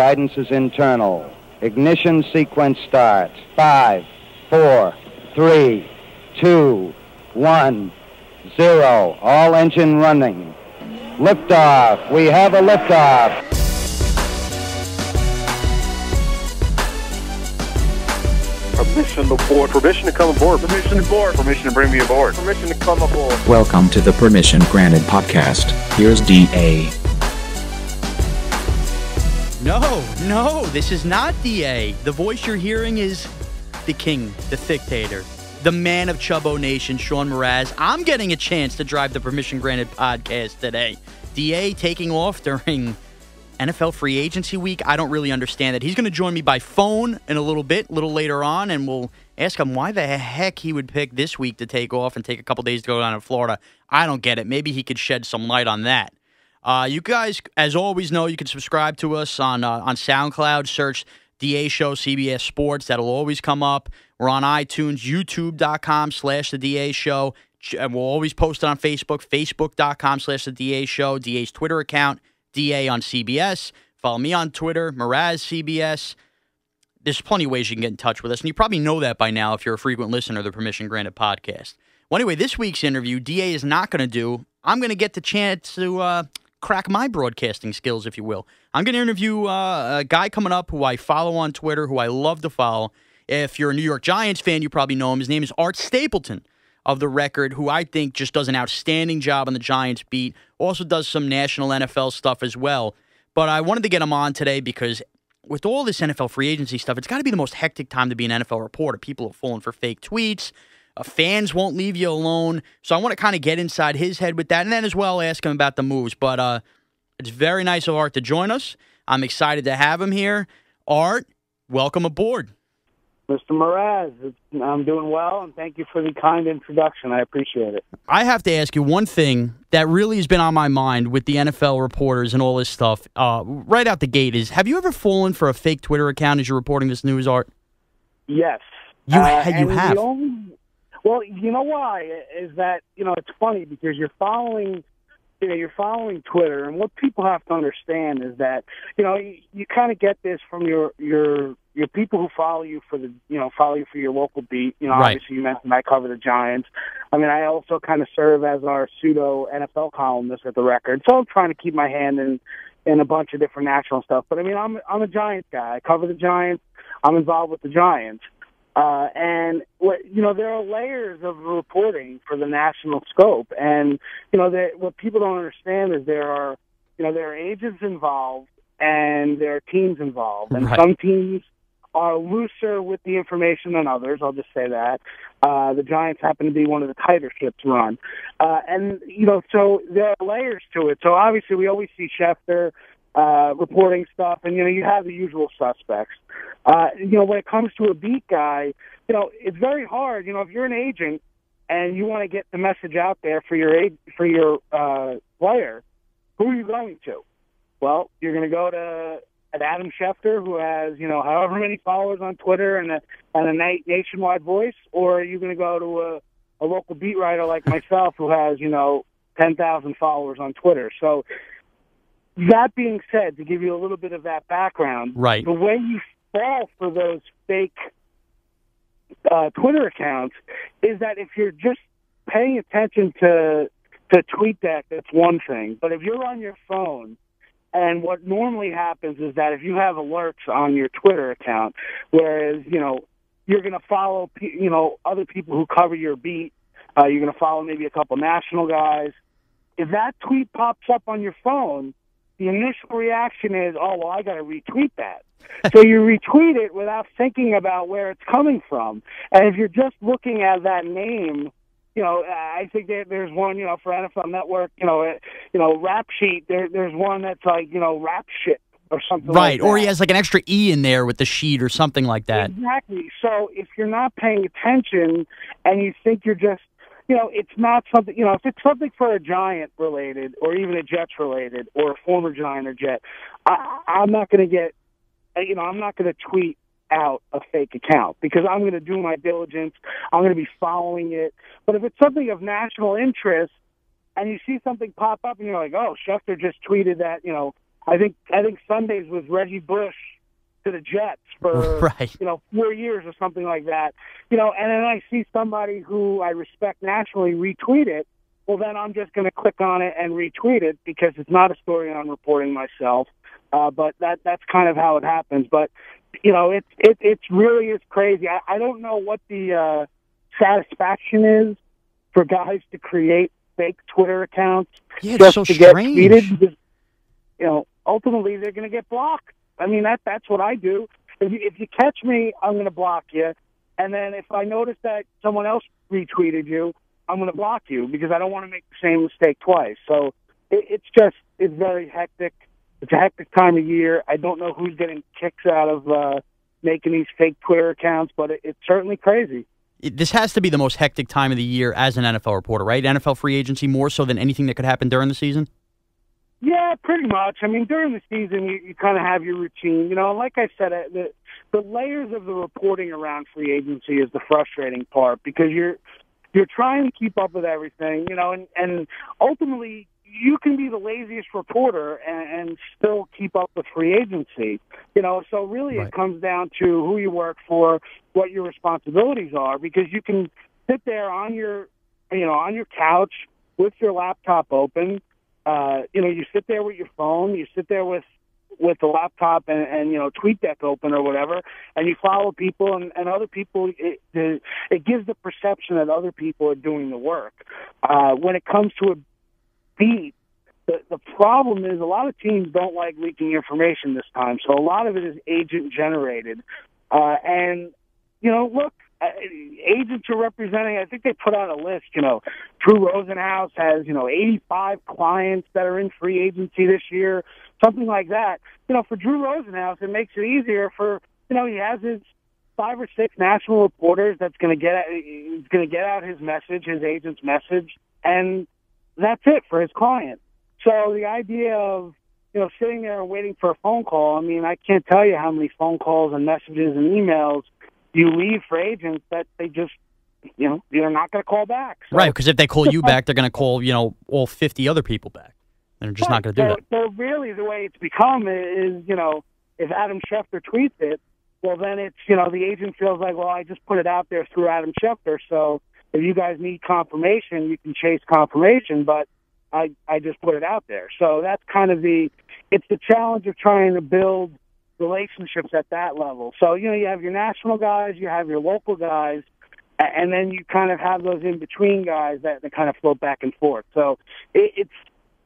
Guidance is internal. Ignition sequence starts. 5, 4, 3, 2, 1, 0. All engine running. Liftoff. We have a liftoff. Permission to board. Permission to come aboard. Permission to board. Permission to bring me aboard. Permission to come aboard. Welcome to the Permission Granted podcast. Here's DA. No, this is not DA. The voice you're hearing is the king, the dictator, the man of Chubbo Nation, Sean Mraz. I'm getting a chance to drive the Permission Granted podcast today. DA taking off during NFL free agency week. I don't really understand it. He's going to join me by phone in a little bit, a little later on, and we'll ask him why the heck he would pick this week to take off and take a couple days to go down to Florida. I don't get it. Maybe he could shed some light on that. You guys, as always, know you can subscribe to us on SoundCloud. Search DA Show CBS Sports. That'll always come up. We're on iTunes, youtube.com/The DA Show. And we'll always post it on Facebook, facebook.com/The DA Show. DA's Twitter account, DA on CBS. Follow me on Twitter, Mraz CBS. There's plenty of ways you can get in touch with us, and you probably know that by now if you're a frequent listener of the Permission Granted podcast. Well, anyway, this week's interview, DA is not going to do. I'm going to get the chance to crack my broadcasting skills, if you will. I'm going to interview a guy coming up who I follow on Twitter, who I love to follow. If you're a New York Giants fan, you probably know him. His name is Art Stapleton of The Record, who I think just does an outstanding job on the Giants beat. Also does some national NFL stuff as well. But I wanted to get him on today because with all this NFL free agency stuff, it's got to be the most hectic time to be an NFL reporter. People are falling for fake tweets. Fans won't leave you alone. So I want to kind of get inside his head with that, and then as well ask him about the moves. But it's very nice of Art to join us. I'm excited to have him here. Art, welcome aboard. Mr. Mraz, I'm doing well, and thank you for the kind introduction. I appreciate it. I have to ask you one thing that really has been on my mind with the NFL reporters and all this stuff right out the gate is, have you ever fallen for a fake Twitter account as you're reporting this news, Art? Yes. You have? Well, you know why? Is that, it's funny because you're following Twitter, and what people have to understand is that, you kind of get this from your people who follow you for your local beat. Right. Obviously you mentioned I cover the Giants. I mean, I also kind of serve as our pseudo NFL columnist at The Record. So I'm trying to keep my hand in a bunch of different national stuff. But I mean, I'm a Giants guy. I cover the Giants. I'm involved with the Giants. And there are layers of reporting for the national scope, and what people don't understand is there are agents involved and there are teams involved, and some teams are looser with the information than others. I'll just say that the Giants happen to be one of the tighter ships run, and so there are layers to it. So obviously, we always see Schefter reporting stuff, and you have the usual suspects. When it comes to a beat guy, it's very hard. If you're an agent and you want to get the message out there for your player, who are you going to? Well, you're going to go to an Adam Schefter who has however many followers on Twitter and a nationwide voice, or are you going to go to a local beat writer like myself who has 10,000 followers on Twitter? So that being said, to give you a little bit of that background, right, the way you fall for those fake Twitter accounts is that if you're just paying attention to TweetDeck, that's one thing. But if you're on your phone, and what normally happens is that if you have alerts on your Twitter account, whereas, you're going to follow, other people who cover your beat, you're going to follow maybe a couple national guys. If that tweet pops up on your phone, the initial reaction is, oh, well, I got to retweet that. So you retweet it without thinking about where it's coming from. And if you're just looking at that name, I think that there's one, for NFL Network, Rap Sheet. There's one that's like, Rap Shit or something like that. Right, or he has like an extra E in there with the sheet or something like that. Exactly. So if you're not paying attention and you think you're just, it's not something, if it's something for a Giant related or even a Jets related or a former Giant or Jet, I'm not going to get, I'm not going to tweet out a fake account because I'm going to do my diligence. I'm going to be following it. But if it's something of national interest and you see something pop up and you're like, oh, Schefter just tweeted that, I think Sundays was Reggie Bush to the Jets for 4 years or something like that. And then I see somebody who I respect nationally retweet it. Well, then I'm just going to click on it and retweet it because it's not a story I'm reporting myself. But that's kind of how it happens. But it really is crazy. I don't know what the satisfaction is for guys to create fake Twitter accounts just to get tweeted. Because, ultimately they're going to get blocked. I mean, that's what I do. If you catch me, I'm going to block you. And then if I notice that someone else retweeted you, I'm going to block you because I don't want to make the same mistake twice. So it's very hectic. It's a hectic time of year. I don't know who's getting kicks out of making these fake Twitter accounts, but it's certainly crazy. This has to be the most hectic time of the year as an NFL reporter, right? NFL free agency more so than anything that could happen during the season? Yeah, pretty much. I mean, during the season, you kind of have your routine. Like I said, the layers of the reporting around free agency is the frustrating part because you're trying to keep up with everything, and ultimately you can be the laziest reporter and still keep up with free agency, So really It comes down to who you work for, what your responsibilities are, because you can sit there on your couch with your laptop open. You sit there with your phone, you sit there with the laptop and TweetDeck open or whatever, and you follow people and other people. It gives the perception that other people are doing the work. When it comes to a beat, the problem is a lot of teams don't like leaking information this time, so a lot of it is agent generated. Look, agents are representing, I think they put out a list, Drew Rosenhaus has, 85 clients that are in free agency this year, something like that. For Drew Rosenhaus, it makes it easier for, he has his 5 or 6 national reporters that's going to get out his message, his agent's message, and that's it for his client. So the idea of, sitting there and waiting for a phone call, I mean, I can't tell you how many phone calls and messages and emails you leave for agents that they just, they're not going to call back. So, right, because if they call you back, they're going to call, all 50 other people back. They're just not going to do that. So really the way it's become is, if Adam Schefter tweets it, well, then it's, the agent feels like, well, I just put it out there through Adam Schefter, so if you guys need confirmation, you can chase confirmation, but I just put it out there. So that's kind of it's the challenge of trying to build relationships at that level. So, you have your national guys, you have your local guys, and then you kind of have those in-between guys that kind of float back and forth. So it's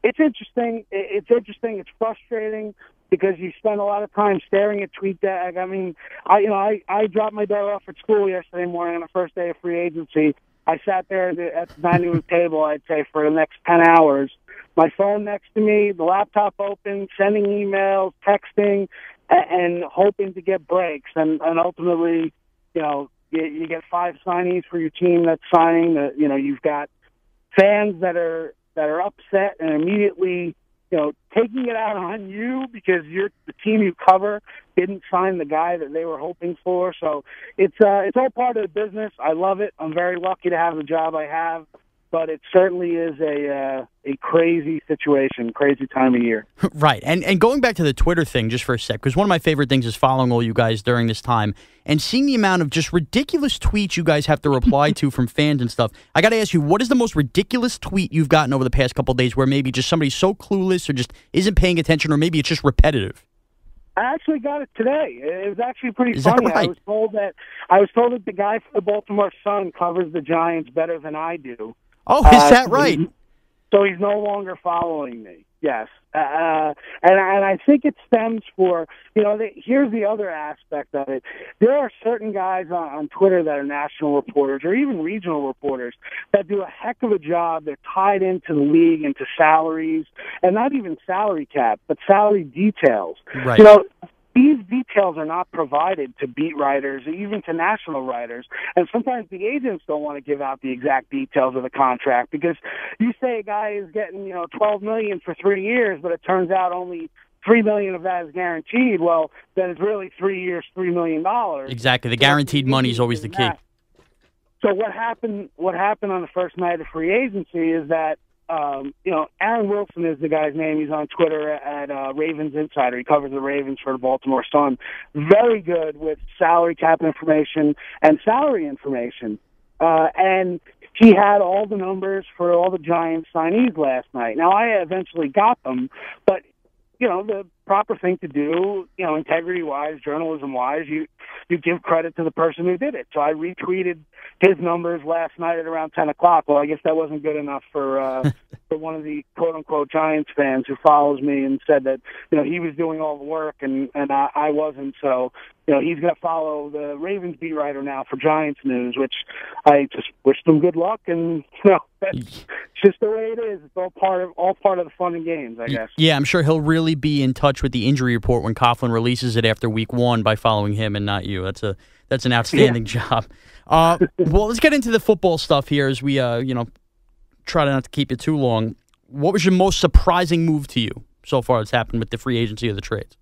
interesting. It's interesting. It's frustrating because you spend a lot of time staring at TweetDeck. I mean, I dropped my daughter off at school yesterday morning on the first day of free agency. I sat there at the dining room table, I'd say, for the next 10 hours. My phone next to me, the laptop open, sending emails, texting, and hoping to get breaks. And ultimately, you get 5 signees for your team that's signing. You've got fans that are upset and immediately, taking it out on you because the team you cover didn't sign the guy that they were hoping for. So it's all part of the business. I love it. I'm very lucky to have the job I have, but it certainly is a crazy situation, crazy time of year. Right. And going back to the Twitter thing just for a sec, because one of my favorite things is following all you guys during this time and seeing the amount of just ridiculous tweets you guys have to reply to from fans and stuff. I got to ask you, what is the most ridiculous tweet you've gotten over the past couple of days where maybe just somebody's so clueless or just isn't paying attention or maybe it's just repetitive? I actually got it today. It was actually pretty funny. Right? I was told that the guy for the Baltimore Sun covers the Giants better than I do. Oh, is that right? So he's no longer following me. Yes. And I think it stems for, here's the other aspect of it. There are certain guys on Twitter that are national reporters or even regional reporters that do a heck of a job. They're tied into the league, into salaries, and not even salary cap, but salary details. Right. These details are not provided to beat writers, even to national writers. And sometimes the agents don't want to give out the exact details of the contract because you say a guy is getting, $12 million for 3 years, but it turns out only $3 million of that is guaranteed. Well, then it's really 3 years, $3 million. Exactly. The guaranteed money is always the key. So what happened on the first night of free agency is that Aaron Wilson is the guy's name. He's on Twitter at Ravens Insider. He covers the Ravens for the Baltimore Sun. Very good with salary cap information and salary information. And he had all the numbers for all the Giants signees last night. Now, I eventually got them, but, the proper thing to do, integrity-wise, journalism-wise, you give credit to the person who did it. So I retweeted his numbers last night at around 10 o'clock. Well, I guess that wasn't good enough for one of the quote-unquote Giants fans who follows me and said that, he was doing all the work and I wasn't. So, he's going to follow the Ravens beat writer now for Giants news, which I just wish them good luck. And, that's just the way it is. It's all part of the fun and games, I guess. Yeah, I'm sure he'll really be in touch with the injury report when Coughlin releases it after week 1 by following him and not you. That's an outstanding job. Well, let's get into the football stuff here as we, try not to keep it too long. What was your most surprising move to you so far that's happened with the free agency of the trades?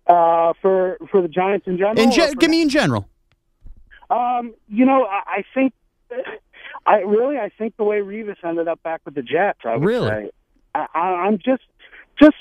For the Giants in general? Give me in general. I think I think the way Revis ended up back with the Jets, I would say. I'm just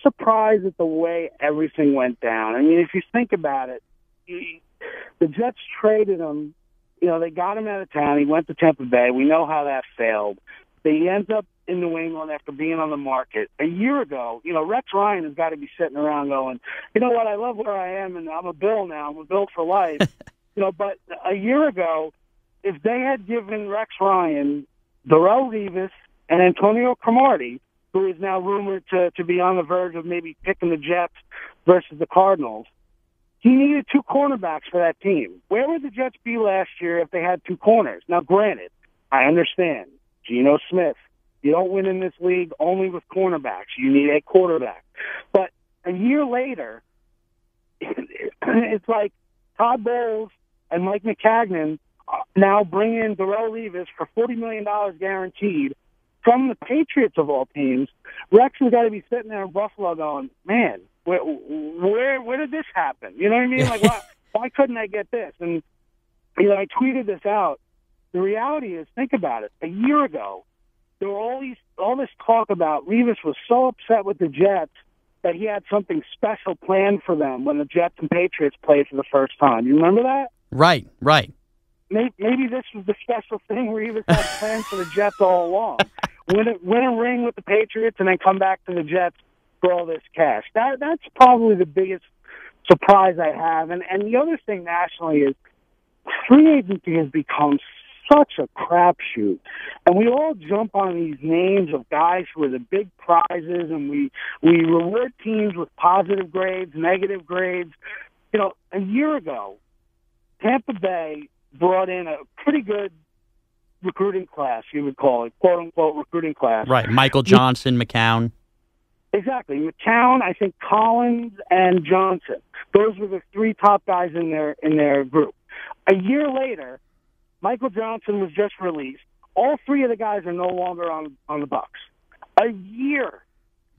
surprised at the way everything went down. I mean, if you think about it, the Jets traded him. They got him out of town. He went to Tampa Bay. We know how that failed. He ends up in New England after being on the market. A year ago, Rex Ryan has got to be sitting around going, you know what, I love where I am, and I'm a Bill now. I'm a Bill for life. But a year ago, if they had given Rex Ryan, Darrelle Revis, and Antonio Cromartie, who is now rumored to be on the verge of maybe picking the Jets versus the Cardinals, he needed 2 cornerbacks for that team. Where would the Jets be last year if they had 2 corners? Now, granted, I understand. Geno Smith. You don't win in this league only with cornerbacks. You need a quarterback. But a year later, it's like Todd Bowles and Mike McCagnon now bring in Darrelle Revis for $40 million guaranteed from the Patriots of all teams. Rex has got to be sitting there in Buffalo going, man, where did this happen? You know what I mean? Like, why couldn't I get this? And, I tweeted this out. The reality is, think about it. A year ago, there were all this talk about Revis was so upset with the Jets that he had something special planned for them when the Jets and Patriots played for the first time. You remember that? Right. Maybe this was the special thing Revis had planned for the Jets all along. Win a ring with the Patriots and then come back to the Jets for all this cash. That's probably the biggest surprise I have. And the other thing nationally is free agency has become such a crapshoot. And we all jump on these names of guys who are the big prizes, and we reward teams with positive grades, negative grades. A year ago, Tampa Bay brought in a pretty good recruiting class, you would call it, quote-unquote recruiting class. Right, Michael Johnson, McCown. Exactly. McCown, I think Collins, and Johnson. Those were the 3 top guys in their group. A year later, Michael Johnson was just released. All 3 of the guys are no longer on the Bucs. A year.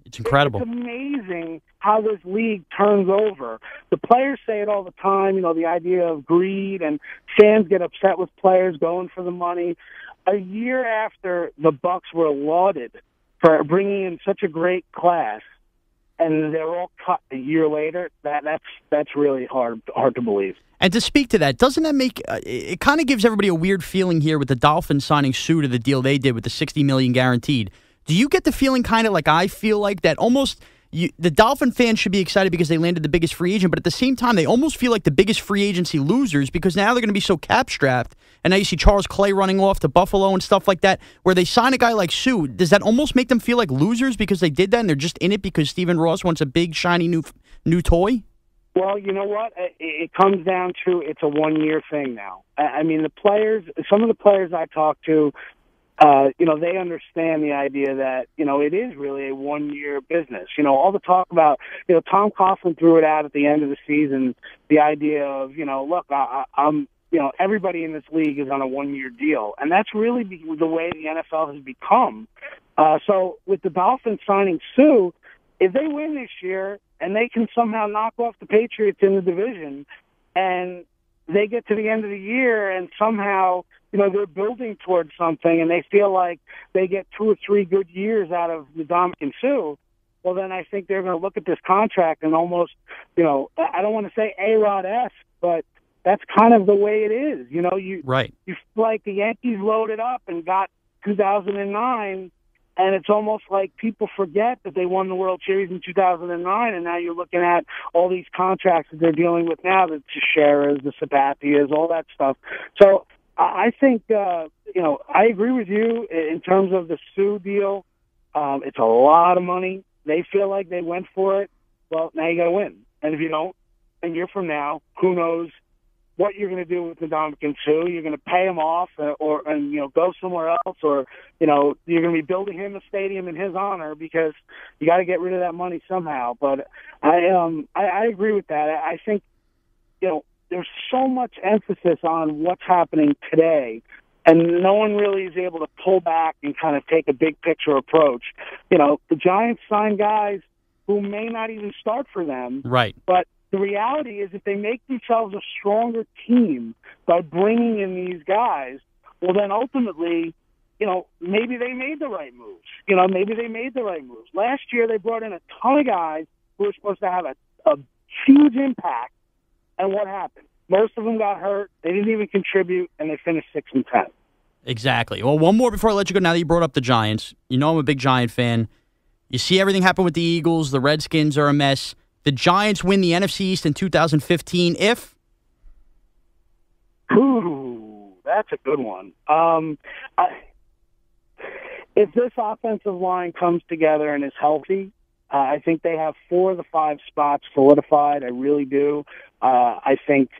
It's incredible. It's amazing how this league turns over. The players say it all the time, the idea of greed, and fans get upset with players going for the money. A year after the Bucs were lauded for bringing in such a great class, and they're all cut a year later, that's really hard to believe. And to speak to that, doesn't that make it kind of gives everybody a weird feeling here with the Dolphins signing Sue to the deal they did with the $60 million guaranteed? Do you get the feeling kind of like I feel like that almost the Dolphin fans should be excited because they landed the biggest free agent, but at the same time, they almost feel like the biggest free agency losers because now they're going to be so cap-strapped, and now you see Charles Clay running off to Buffalo and stuff like that, where they sign a guy like Sue. Does that almost make them feel like losers because they did that and they're just in it because Stephen Ross wants a big, shiny new toy? Well, you know what? It comes down to it's a one-year thing now. I mean, some of the players I talk to, they understand the idea that, it is really a one-year business. All the talk about, Tom Coughlin threw it out at the end of the season, the idea of, look, I'm everybody in this league is on a one-year deal. And that's really the way the NFL has become. So with the Dolphins signing Sue, if they win this year and they can somehow knock off the Patriots in the division and they get to the end of the year and somehow they're building towards something and they feel like they get 2 or 3 good years out of Ndamukong Suh, well, then I think they're going to look at this contract and almost, I don't want to say A-Rod-esque, but that's kind of the way it is. You feel like the Yankees loaded up and got 2009, and it's almost like people forget that they won the World Series in 2009, and now you're looking at all these contracts that they're dealing with now, the Teixeiras, the Sabatias, all that stuff. So I think, I agree with you in terms of the Sue deal. It's a lot of money. They feel like they went for it. Well, now you got to win. And if you don't, a year from now, who knows what you're going to do with Ndamukong Suh. You're going to pay him off or go somewhere else, or, you're going to be building him a stadium in his honor because you got to get rid of that money somehow. But I agree with that. I think, there's so much emphasis on what's happening today, and no one really is able to pull back and kind of take a big picture approach. The Giants sign guys who may not even start for them. Right. But the reality is if they make themselves a stronger team by bringing in these guys, well, then ultimately, maybe they made the right moves. Last year they brought in a ton of guys who were supposed to have a huge impact, and what happened? Most of them got hurt. They didn't even contribute, and they finished 6-10. Exactly. Well, one more before I let you go. Now that you brought up the Giants, I'm a big Giant fan. You see everything happen with the Eagles. The Redskins are a mess. The Giants win the NFC East in 2015 if? Ooh, that's a good one. If this offensive line comes together and is healthy, I think they have 4 of the 5 spots solidified. I really do. I think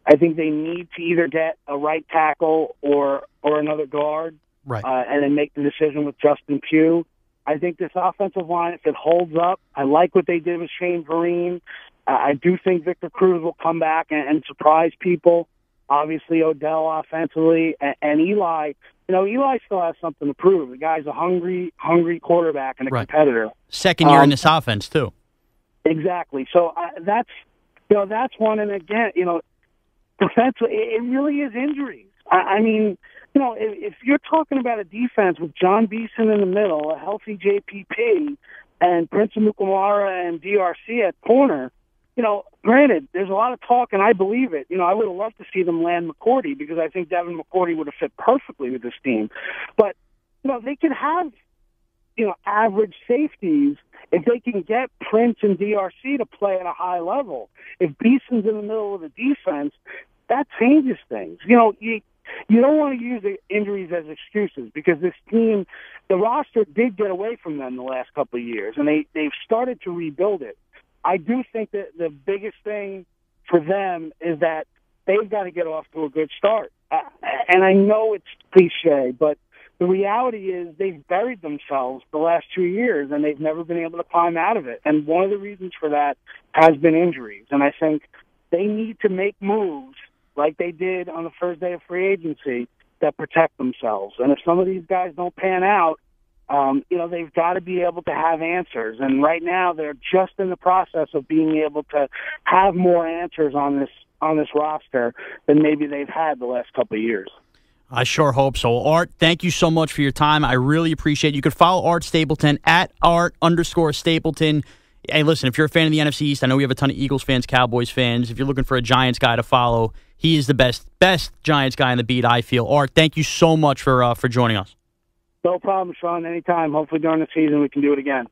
they need to either get a right tackle or another guard, right, and then make the decision with Justin Pugh. I think this offensive line, if it holds up, I like what they did with Shane Vereen. I do think Victor Cruz will come back and surprise people. Obviously, Odell offensively, and Eli. Eli still has something to prove. The guy's a hungry quarterback and a competitor. Second year in this offense, too. Exactly. So that's one. And again, defensively, it really is injuries. I mean, if you're talking about a defense with John Beeson in the middle, a healthy JPP, and Prince Amukamara and DRC at corner, granted, there's a lot of talk, and I believe it. I would have loved to see them land McCourty because I think Devin McCourty would have fit perfectly with this team. But, they can have, average safeties if they can get Prince and DRC to play at a high level. If Beeson's in the middle of the defense, that changes things. You don't want to use the injuries as excuses because this team, the roster did get away from them the last couple of years, and they've started to rebuild it. I do think that the biggest thing for them is that they've got to get off to a good start. And I know it's cliche, but the reality is they've buried themselves the last 2 years, and they've never been able to climb out of it. And one of the reasons for that has been injuries. And I think they need to make moves like they did on the first day of free agency that protect themselves. And if some of these guys don't pan out, they've got to be able to have answers. And right now they're just in the process of being able to have more answers on this roster than maybe they've had the last couple of years. I sure hope so. Art, thank you so much for your time. I really appreciate it. You could follow Art Stapleton at @Art_Stapleton. Hey, listen, if you're a fan of the NFC East, I know we have a ton of Eagles fans, Cowboys fans. If you're looking for a Giants guy to follow, he is the best Giants guy in the beat, I feel. Art, thank you so much for joining us. No problem, Sean. Anytime. Hopefully during the season we can do it again.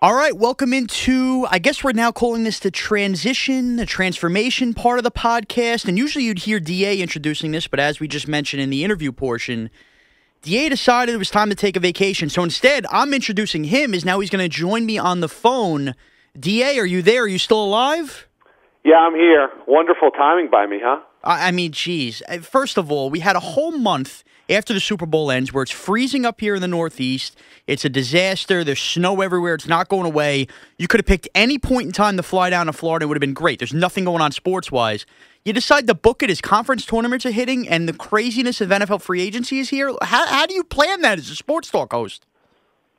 All right, welcome into, I guess we're now calling this the transformation part of the podcast. And usually you'd hear DA introducing this, but as we just mentioned in the interview portion, DA decided it was time to take a vacation. So instead, I'm introducing him as now he's going to join me on the phone. DA, are you there? Are you still alive? Yeah, I'm here. Wonderful timing by me, huh? I mean, geez. First of all, we had a whole month after the Super Bowl ends where it's freezing up here in the Northeast. It's a disaster. There's snow everywhere. It's not going away. You could have picked any point in time to fly down to Florida. It would have been great. There's nothing going on sports-wise. You decide to book it as conference tournaments are hitting and the craziness of NFL free agency is here. How do you plan that as a sports talk host?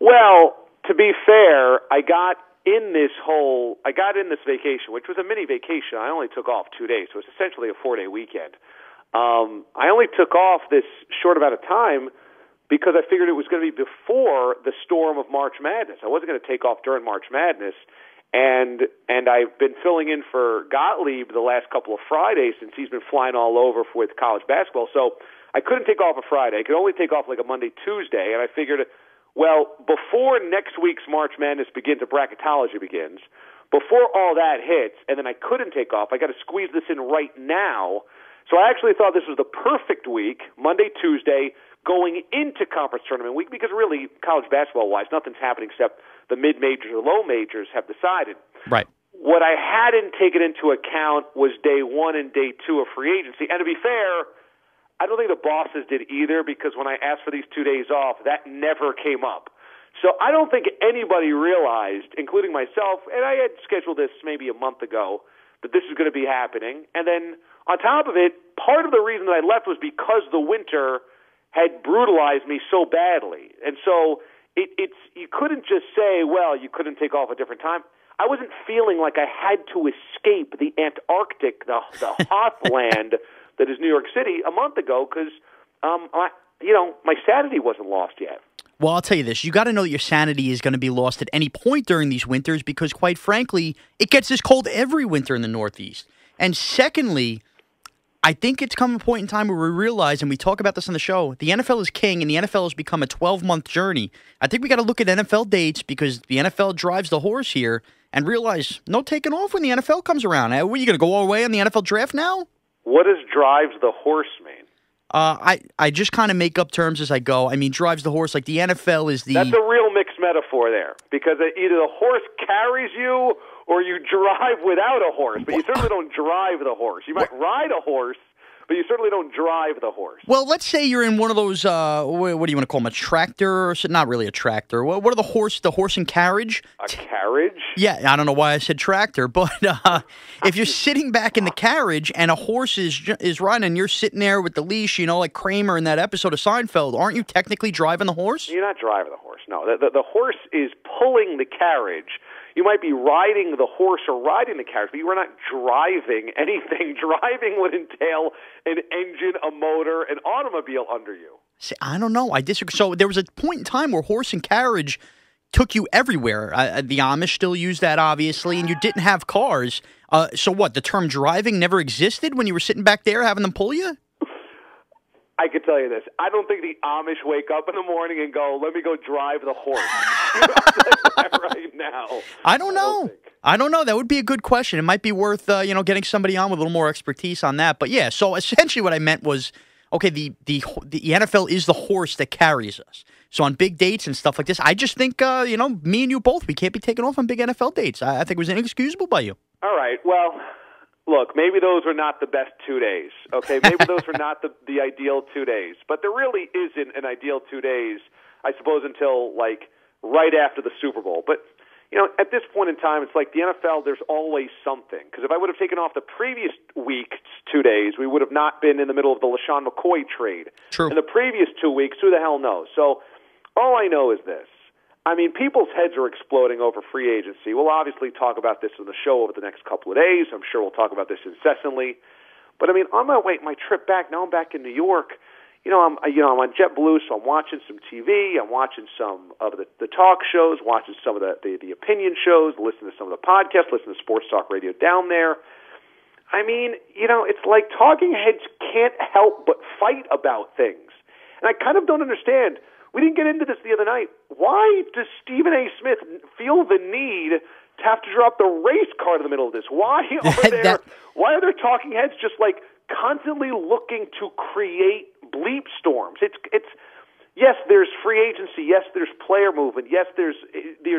Well, to be fair, I got I got in this vacation, which was a mini vacation. I only took off 2 days, so it's essentially a 4-day weekend. I only took off this short amount of time because I figured it was going to be before the storm of March Madness. I wasn't going to take off during March Madness, and I've been filling in for Gottlieb the last couple of Fridays since he's been flying all over with college basketball. So I couldn't take off a Friday. I could only take off like a Monday, Tuesday, and I figured, well, before next week's March Madness begins, the bracketology begins, before all that hits, and then I couldn't take off, I got to squeeze this in right now. So I actually thought this was the perfect week, Monday, Tuesday, going into conference tournament week, because really, college basketball-wise, nothing's happening except the mid-majors or low majors have decided. Right. What I hadn't taken into account was day 1 and day 2 of free agency. And to be fair, I don't think the bosses did either, because when I asked for these 2 days off, that never came up. So I don't think anybody realized, including myself, and I had scheduled this maybe a month ago, that this is going to be happening. And then on top of it, part of the reason that I left was because the winter had brutalized me so badly. And so it's you couldn't just say, well, you couldn't take off a different time. I wasn't feeling like I had to escape the Antarctic, the hot land that is New York City a month ago, because my sanity wasn't lost yet. Well, I'll tell you this. You got to know that your sanity is going to be lost at any point during these winters because, quite frankly, it gets this cold every winter in the Northeast. And secondly, I think it's come a point in time where we realize, and we talk about this on the show, the NFL is king, and the NFL has become a 12-month journey. I think we got to look at NFL dates because the NFL drives the horse here and realize no taking off when the NFL comes around. What, are you going to go all the way on the NFL draft now? What does drives the horse mean? I just kind of make up terms as I go. I mean, drives the horse, like the NFL is the... That's a real mixed metaphor there, because either the horse carries you or you drive without a horse, but you certainly don't drive the horse. You might ride a horse, but you certainly don't drive the horse. Well, let's say you're in one of those, what do you want to call them, a tractor? Or not really a tractor. What are the horse and carriage? A carriage? Yeah, I don't know why I said tractor, but if you're sitting back in the carriage and a horse is riding and you're sitting there with the leash, like Kramer in that episode of Seinfeld, aren't you technically driving the horse? You're not driving the horse, no. The horse is pulling the carriage. You might be riding the horse or riding the carriage, but you are not driving anything. Driving would entail an engine, a motor, an automobile under you. See, I don't know. I disagree. So there was a point in time where horse and carriage took you everywhere. The Amish still use that, obviously, and you didn't have cars. So what, the term driving never existed when you were sitting back there having them pull you? I can tell you this. I don't think the Amish wake up in the morning and go, let me go drive the horse. Right now. I don't know. That would be a good question. It might be worth, getting somebody on with a little more expertise on that. But yeah, so essentially what I meant was, okay, the NFL is the horse that carries us. So on big dates and stuff like this, I just think, me and you both, we can't be taken off on big NFL dates. I think it was inexcusable by you. All right. Well, look, maybe those are not the best 2 days, okay? Maybe those are not the ideal 2 days. But there really isn't an ideal 2 days, I suppose, until, right after the Super Bowl. But, at this point in time, it's like the NFL, there's always something. Because if I would have taken off the previous week's 2 days, we would have not been in the middle of the LaShawn McCoy trade. True. In the previous 2 weeks, who the hell knows? So all I know is this. I mean, people's heads are exploding over free agency. We'll obviously talk about this on the show over the next couple of days. I'm sure we'll talk about this incessantly. But I mean, on my trip back, now I'm back in New York. I'm on JetBlue, so I'm watching some TV. I'm watching some of the talk shows, watching some of the opinion shows, listening to some of the podcasts, listening to sports talk radio down there. I mean, it's like talking heads can't help but fight about things. And I kind of don't understand. We didn't get into this the other night. Why does Stephen A. Smith feel the need to have to drop the race card in the middle of this? Why are there talking heads just constantly looking to create bleep storms? It's yes, there's free agency. Yes, there's player movement. Yes, there's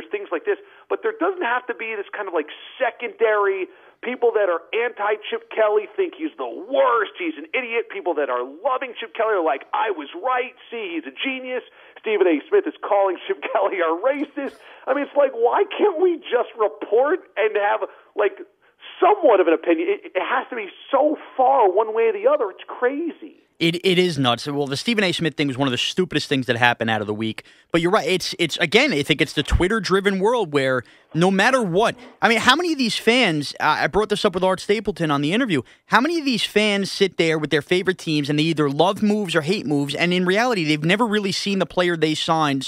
things like this. But there doesn't have to be this kind of secondary. People that are anti-Chip Kelly think he's the worst. He's an idiot. People that are loving Chip Kelly are like, I was right. See, he's a genius. Stephen A. Smith is calling Chip Kelly a racist. I mean, it's like, why can't we just report and have, somewhat of an opinion? It has to be so far one way or the other. It's crazy. It is nuts. Well, the Stephen A. Smith thing was one of the stupidest things that happened out of the week. But you're right. It's again, I think it's the Twitter-driven world where no matter what, I mean, how many of these fans, I brought this up with Art Stapleton on the interview, how many of these fans sit there with their favorite teams and they either love moves or hate moves, and in reality, they've never really seen the player they signed.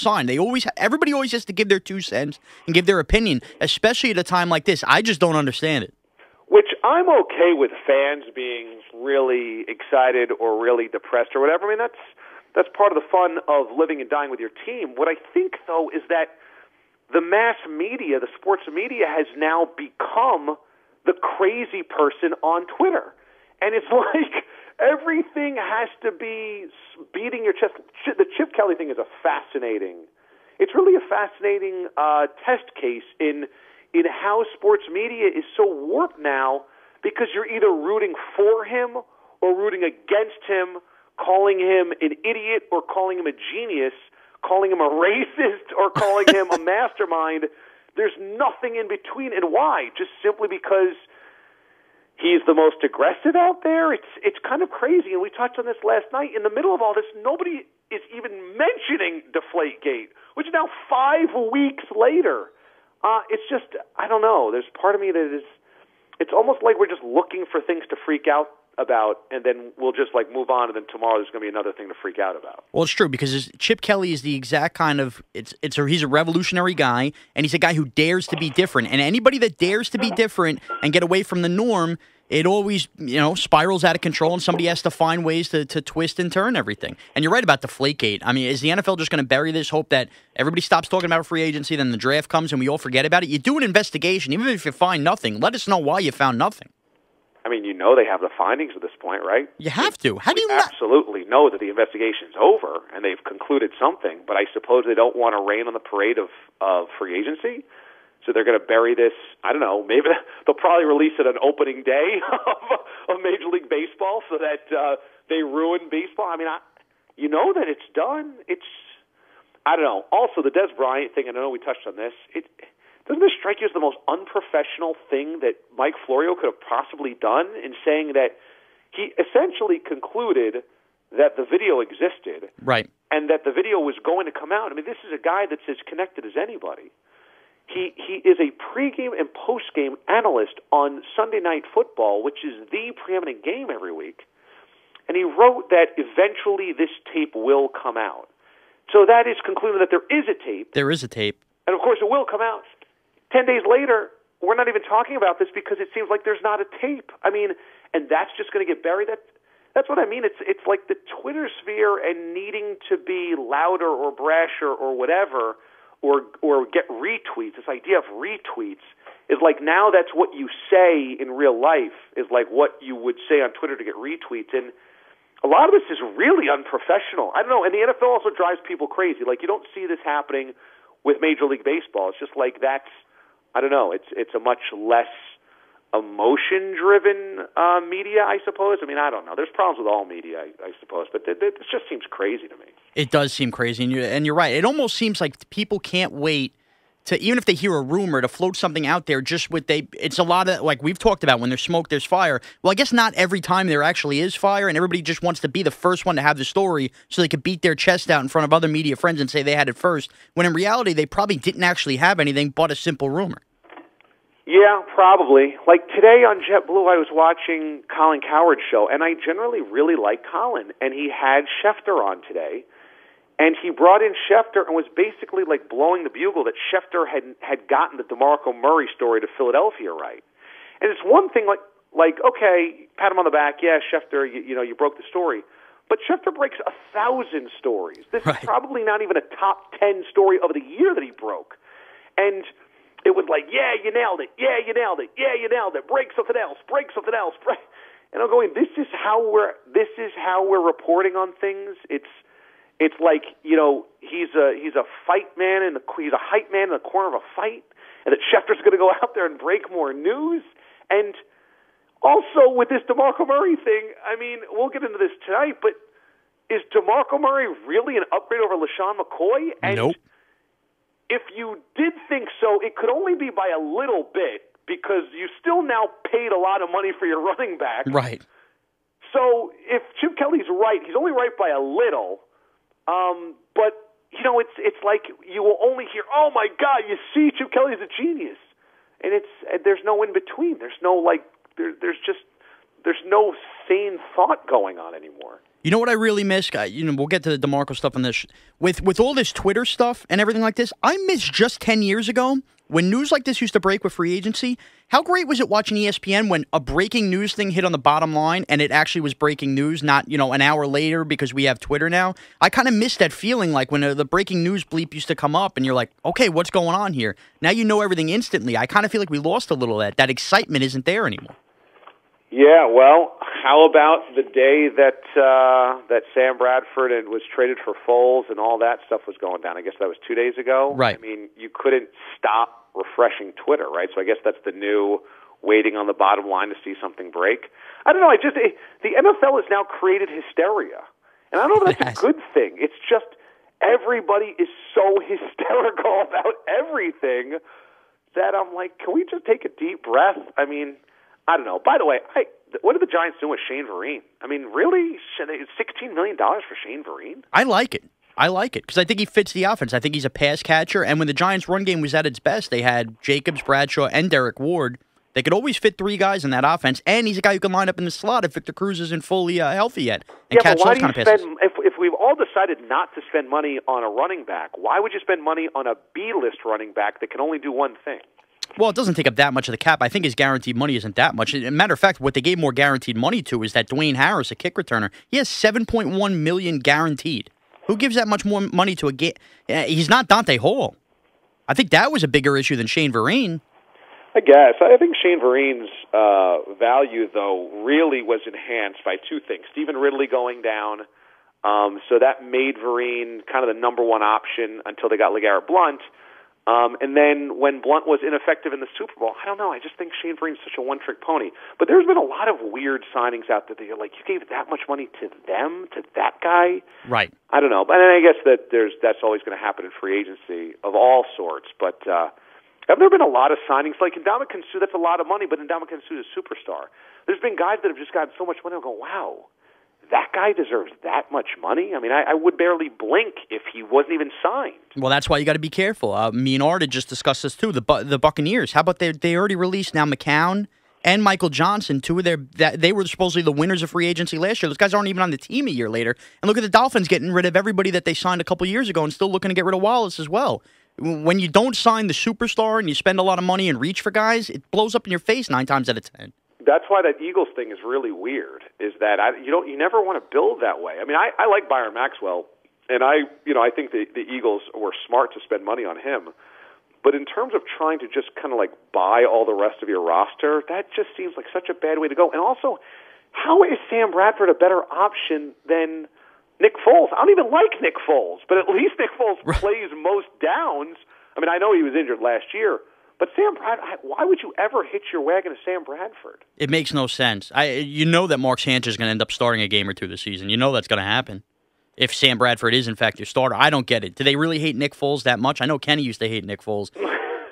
Everybody always has to give their 2 cents and give their opinion, especially at a time like this. I just don't understand it. Which I'm okay with fans being really excited or really depressed or whatever. I mean, that's part of the fun of living and dying with your team. What I think, though, is that the mass media, the sports media, has now become the crazy person on Twitter. And it's like everything has to be beating your chest. The Chip Kelly thing is it's really a fascinating test case in how sports media is so warped now, because you're either rooting for him or rooting against him, calling him an idiot or calling him a genius, calling him a racist or calling him a mastermind. There's nothing in between. And why? Just simply because he's the most aggressive out there? It's kind of crazy. And we touched on this last night. In the middle of all this, nobody is even mentioning Deflategate, which is now 5 weeks later. It's just, I don't know. There's part of me that it's almost like we're just looking for things to freak out about, and then we'll just like move on, and then tomorrow there's going to be another thing to freak out about. Well, it's true, because Chip Kelly is the exact kind of, he's a revolutionary guy, and he's a guy who dares to be different. And anybody that dares to be different and get away from the norm, it always, spirals out of control, and somebody has to find ways to twist and turn everything. And you're right about Deflategate. I mean, is the NFL just going to bury this, hope that everybody stops talking about free agency, then the draft comes and we all forget about it? You do an investigation. Even if you find nothing, let us know why you found nothing. I mean, they have the findings at this point, right? You have to. How do you absolutely know that the investigation's over and they've concluded something, but I suppose they don't want to rain on the parade of free agency? So they're going to bury this, I don't know, maybe they'll probably release it on opening day of Major League Baseball so that they ruin baseball. I mean, you know that it's done. I don't know. Also, the Des Bryant thing, and I know we touched on this, doesn't this strike you as the most unprofessional thing that Mike Florio could have possibly done in saying that he essentially concluded that the video existed, right, and that the video was going to come out? I mean, this is a guy that's as connected as anybody. He is a pregame and postgame analyst on Sunday Night Football, which is the preeminent game every week. And he wrote that eventually this tape will come out. So that is concluding that there is a tape. There is a tape. And, of course, it will come out. 10 days later, we're not even talking about this because it seems like there's not a tape. I mean, and that's just going to get buried. That's what I mean. It's like the Twitter sphere and needing to be louder or brasher or whatever, or get retweets. This idea of retweets is like now that's what you say in real life is like what you would say on Twitter to get retweets. And a lot of this is really unprofessional. I don't know. And the NFL also drives people crazy. Like, you don't see this happening with Major League Baseball. It's just like I don't know. It's a much less emotion-driven media, I suppose. I mean, I don't know. There's problems with all media, I suppose, but it just seems crazy to me. It does seem crazy, and you're right. It almost seems like people can't wait to, even if they hear a rumor, to float something out there just it's a lot of, like we've talked about, when there's smoke, there's fire. Well, I guess not every time there actually is fire, and everybody just wants to be the first one to have the story so they could beat their chest out in front of other media friends and say they had it first, when in reality they probably didn't actually have anything but a simple rumor. Yeah, probably. Like today on JetBlue, I was watching Colin Cowherd's show, and I generally really like Colin, and he had Schefter on today, and he brought in Schefter and was basically like blowing the bugle that Schefter had gotten the DeMarco Murray story to Philadelphia right. And it's one thing like okay, pat him on the back, yeah, Schefter, you broke the story. But Schefter breaks 1,000 stories. This is probably not even a top 10 story of the year that he broke. And it was like, yeah, you nailed it. Yeah, you nailed it. Yeah, you nailed it. Break something else. Break something else. And I'm going, this is how we're reporting on things. It's like, he's a fight man he's a hype man in the corner of a fight, and that Schefter's going to go out there and break more news. And also with this DeMarco Murray thing, I mean, we'll get into this tonight, but is DeMarco Murray really an upgrade over LaShawn McCoy? And nope. If you did think so, it could only be by a little bit, because you still now paid a lot of money for your running back. Right. So if Chip Kelly's right, he's only right by a little. But it's like you will only hear, "Oh my God, you see, Chip Kelly's a genius," and there's no in between. There's no there's no sane thought going on anymore. You know what I really miss? We'll get to the DeMarco stuff on this. With all this Twitter stuff and everything like this, I miss just 10 years ago when news like this used to break with free agency. How great was it watching ESPN when a breaking news thing hit on the bottom line and it actually was breaking news, not, an hour later because we have Twitter now? I kind of miss that feeling like when the breaking news bleep used to come up and you're like, okay, what's going on here? Now you know everything instantly. I kind of feel like we lost a little of that. That excitement isn't there anymore. Yeah, well, how about the day that Sam Bradford was traded for Foles and all that stuff was going down? I guess that was 2 days ago. Right. I mean, you couldn't stop refreshing Twitter, right? So I guess that's the new waiting on the bottom line to see something break. I don't know. The NFL has now created hysteria, and I don't know if that's a good thing. It's just everybody is so hysterical about everything that I'm like, can we just take a deep breath? I mean, I don't know. By the way, what are the Giants doing with Shane Vereen? I mean, really? $16 million for Shane Vereen? I like it because I think he fits the offense. I think he's a pass catcher, and when the Giants' run game was at its best, they had Jacobs, Bradshaw, and Derek Ward. They could always fit three guys in that offense, and he's a guy who can line up in the slot if Victor Cruz isn't fully healthy yet and catch those kind of passes. If we've all decided not to spend money on a running back, why would you spend money on a B-list running back that can only do one thing? Well, it doesn't take up that much of the cap. I think his guaranteed money isn't that much. As a matter of fact, what they gave more guaranteed money to is that Dwayne Harris, a kick returner, he has $7.1 million guaranteed. Who gives that much more money to a game? He's not Dante Hall. I think that was a bigger issue than Shane Vereen. I guess. I think Shane Vereen's value, though, really was enhanced by two things. Stephen Ridley going down, so that made Vereen kind of the number one option until they got LeGarrette Blount. And then when Blount was ineffective in the Super Bowl, I don't know, I just think Shane Vereen's such a one-trick pony. But there's been a lot of weird signings out there that you're like, you gave that much money to them, to that guy? Right. I don't know. But I guess that's always going to happen in free agency of all sorts. But have there been a lot of signings? Like Ndamukong Suh, that's a lot of money, but Ndamukong Suh is a superstar. There's been guys that have just gotten so much money, I go, wow, that guy deserves that much money? I mean, I would barely blink if he wasn't even signed. Well, that's why you got to be careful. Me and Art had just discussed this, too. The Buccaneers, how about they already released now McCown and Michael Johnson, two of they were supposedly the winners of free agency last year. Those guys aren't even on the team a year later. And look at the Dolphins getting rid of everybody that they signed a couple years ago and still looking to get rid of Wallace as well. When you don't sign the superstar and you spend a lot of money and reach for guys, it blows up in your face 9 times out of 10. That's why that Eagles thing is really weird. Is that you never want to build that way. I mean, I like Byron Maxwell, and I think the Eagles were smart to spend money on him. But in terms of trying to just kind of like buy all the rest of your roster, that just seems like such a bad way to go. And also, how is Sam Bradford a better option than Nick Foles? I don't even like Nick Foles, but at least Nick Foles plays most downs. I mean, I know he was injured last year. But Sam Bradford, why would you ever hitch your wagon to Sam Bradford? It makes no sense. You know that Mark Sanchez is going to end up starting a game or two this season. You know that's going to happen. If Sam Bradford is, in fact, your starter. I don't get it. Do they really hate Nick Foles that much? I know Kenny used to hate Nick Foles.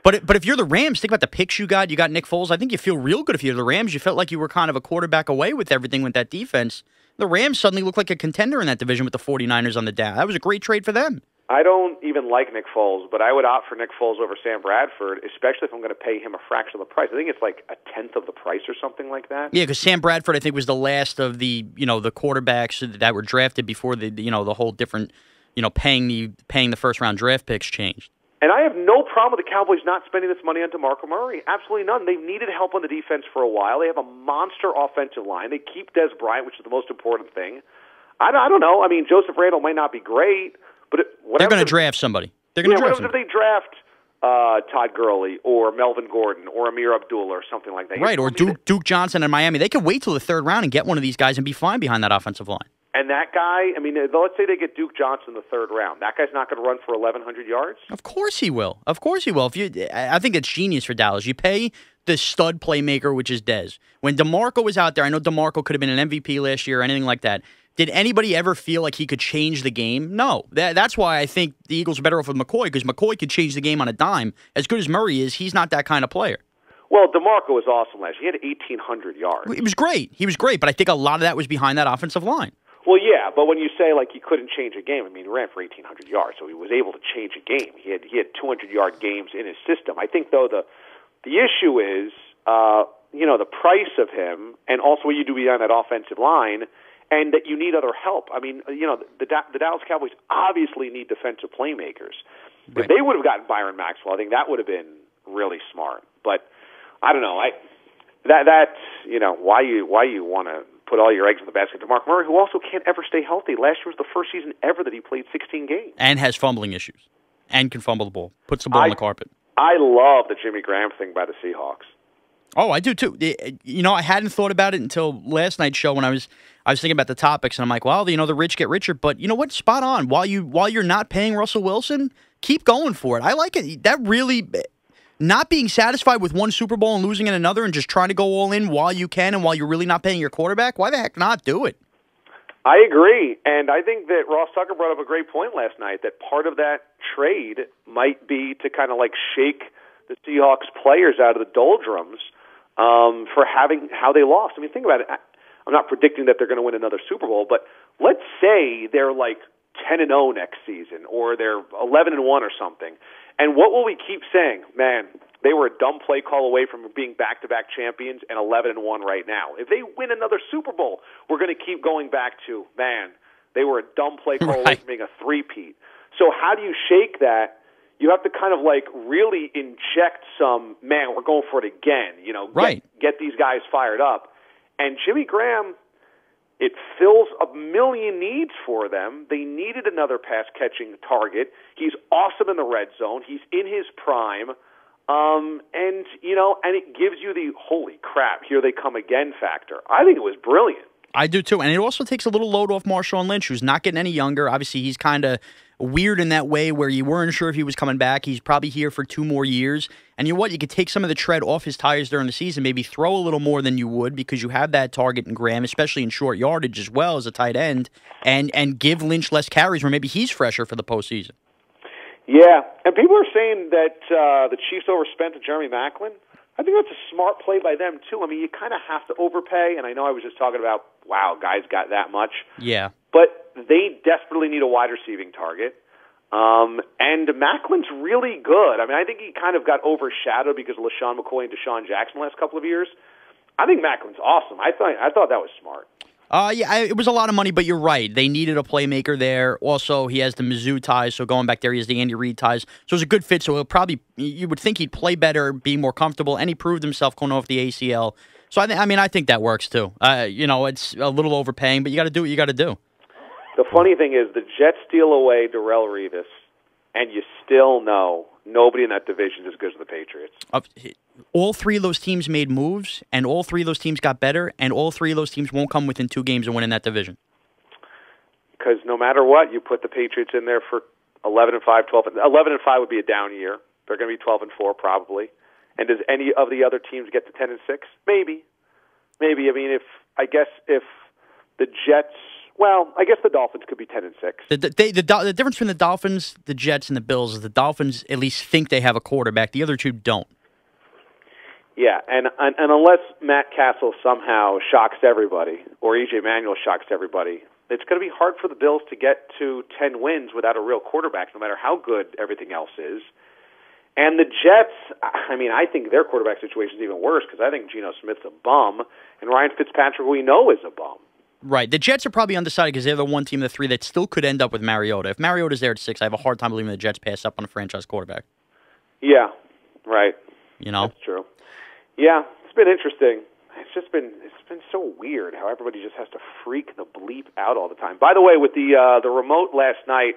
But if you're the Rams, think about the picks you got. You got Nick Foles. I think you feel real good if you're the Rams. You felt like you were kind of a quarterback away with everything with that defense. The Rams suddenly look like a contender in that division with the 49ers on the down. That was a great trade for them. I don't even like Nick Foles, but I would opt for Nick Foles over Sam Bradford, especially if I'm going to pay him a fraction of the price. I think it's like a tenth of the price or something like that. Yeah, because Sam Bradford, I think, was the last of the the quarterbacks that were drafted before the whole different paying the first round draft picks changed. And I have no problem with the Cowboys not spending this money on DeMarco Murray. Absolutely none. They've needed help on the defense for a while. They have a monster offensive line. They keep Des Bryant, which is the most important thing. I don't know. I mean, Joseph Randle might not be great. But they're going to draft somebody. They're going to draft somebody. If they draft Todd Gurley or Melvin Gordon or Amir Abdullah or something like that. Right, or Duke Johnson in Miami. They could wait till the third round and get one of these guys and be fine behind that offensive line. And that guy, I mean, let's say they get Duke Johnson in the third round. That guy's not going to run for 1,100 yards? Of course he will. Of course he will. I think it's genius for Dallas. You pay the stud playmaker, which is Dez. When DeMarco was out there, I know DeMarco could have been an MVP last year or anything like that. Did anybody ever feel like he could change the game? No. That's why I think the Eagles are better off with McCoy, because McCoy could change the game on a dime. As good as Murray is, he's not that kind of player. Well, DeMarco was awesome last year. He had 1,800 yards. He was great. He was great, but I think a lot of that was behind that offensive line. Well, yeah, but when you say like he couldn't change a game, I mean, he ran for 1,800 yards, so he was able to change a game. He had 200-yard games in his system. I think though the issue is the price of him, and also what you do beyond that offensive line, and that you need other help. I mean, the Dallas Cowboys obviously need defensive playmakers. Right. If they would have gotten Byron Maxwell, I think that would have been really smart. But I don't know. Why you want to put all your eggs in the basket to Mark Murray, who also can't ever stay healthy. Last year was the first season ever that he played 16 games. And has fumbling issues. And can fumble the ball. Puts the ball on the carpet. I love the Jimmy Graham thing by the Seahawks. Oh, I do too. I hadn't thought about it until last night's show when I was thinking about the topics, and I'm like, well, the rich get richer. But you know what? Spot on. While you're not paying Russell Wilson, keep going for it. I like it. That really... Not being satisfied with one Super Bowl and losing in another and just trying to go all in while you can and while you're really not paying your quarterback, why the heck not do it? I agree, and I think that Ross Tucker brought up a great point last night, that part of that trade might be to kind of like shake the Seahawks players out of the doldrums for having how they lost. I mean, think about it. I'm not predicting that they're going to win another Super Bowl, but let's say they're like 10-0 next season, or they're 11-1 or something. And what will we keep saying? Man, they were a dumb play call away from being back-to-back champions and 11-1 right now. If they win another Super Bowl, we're going to keep going back to, man, they were a dumb play call away from being a three-peat. So how do you shake that? You have to kind of like really inject some, man, we're going for it again. Get these guys fired up. And Jimmy Graham, it fills a million needs for them. They needed another pass-catching target. He's awesome in the red zone. He's in his prime. And it gives you the holy crap, here they come again factor. I think it was brilliant. I do too. And it also takes a little load off Marshawn Lynch, who's not getting any younger. Obviously, he's kind of weird in that way where you weren't sure if he was coming back. He's probably here for 2 more years. And you know what? You could take some of the tread off his tires during the season, maybe throw a little more than you would because you have that target in Graham, especially in short yardage as well as a tight end, and give Lynch less carries where maybe he's fresher for the postseason. Yeah, and people are saying that the Chiefs overspent Jeremy Maclin. I think that's a smart play by them, too. I mean, you kind of have to overpay, and I know I was just talking about, wow, guys got that much. Yeah. But they desperately need a wide receiving target. And Macklin's really good. I mean, I think he kind of got overshadowed because of LaShawn McCoy and Deshaun Jackson the last couple of years. I think Macklin's awesome. I thought that was smart. It was a lot of money, but you're right. They needed a playmaker there. Also, he has the Mizzou ties, so going back there, he has the Andy Reid ties. So it was a good fit. So you would think he'd play better, be more comfortable, and he proved himself going off the ACL. So I think that works too. It's a little overpaying, but you got to do what you got to do. The funny thing is, the Jets steal away Darrelle Revis, and you still know nobody in that division is as good as the Patriots. All 3 of those teams made moves, and all 3 of those teams got better, and all 3 of those teams won't come within 2 games of winning that division. Because no matter what, you put the Patriots in there for 11-5, 12. 11-5 would be a down year. They're going to be 12-4 probably. And does any of the other teams get to 10-6? Maybe. I mean, if the Jets. Well, I guess the Dolphins could be 10-6. The difference between the Dolphins, the Jets, and the Bills is the Dolphins at least think they have a quarterback. The other 2 don't. Yeah, and unless Matt Castle somehow shocks everybody, or E.J. Manuel shocks everybody, it's going to be hard for the Bills to get to 10 wins without a real quarterback, no matter how good everything else is. And the Jets, I think their quarterback situation is even worse because I think Geno Smith's a bum, and Ryan Fitzpatrick, we know, is a bum. Right. The Jets are probably undecided because they're the one team of the 3 that still could end up with Mariota. If Mariota's there at 6, I have a hard time believing the Jets pass up on a franchise quarterback. Yeah, right. That's true. Yeah, it's been interesting. It's been so weird how everybody just has to freak the bleep out all the time. By the way, with the remote last night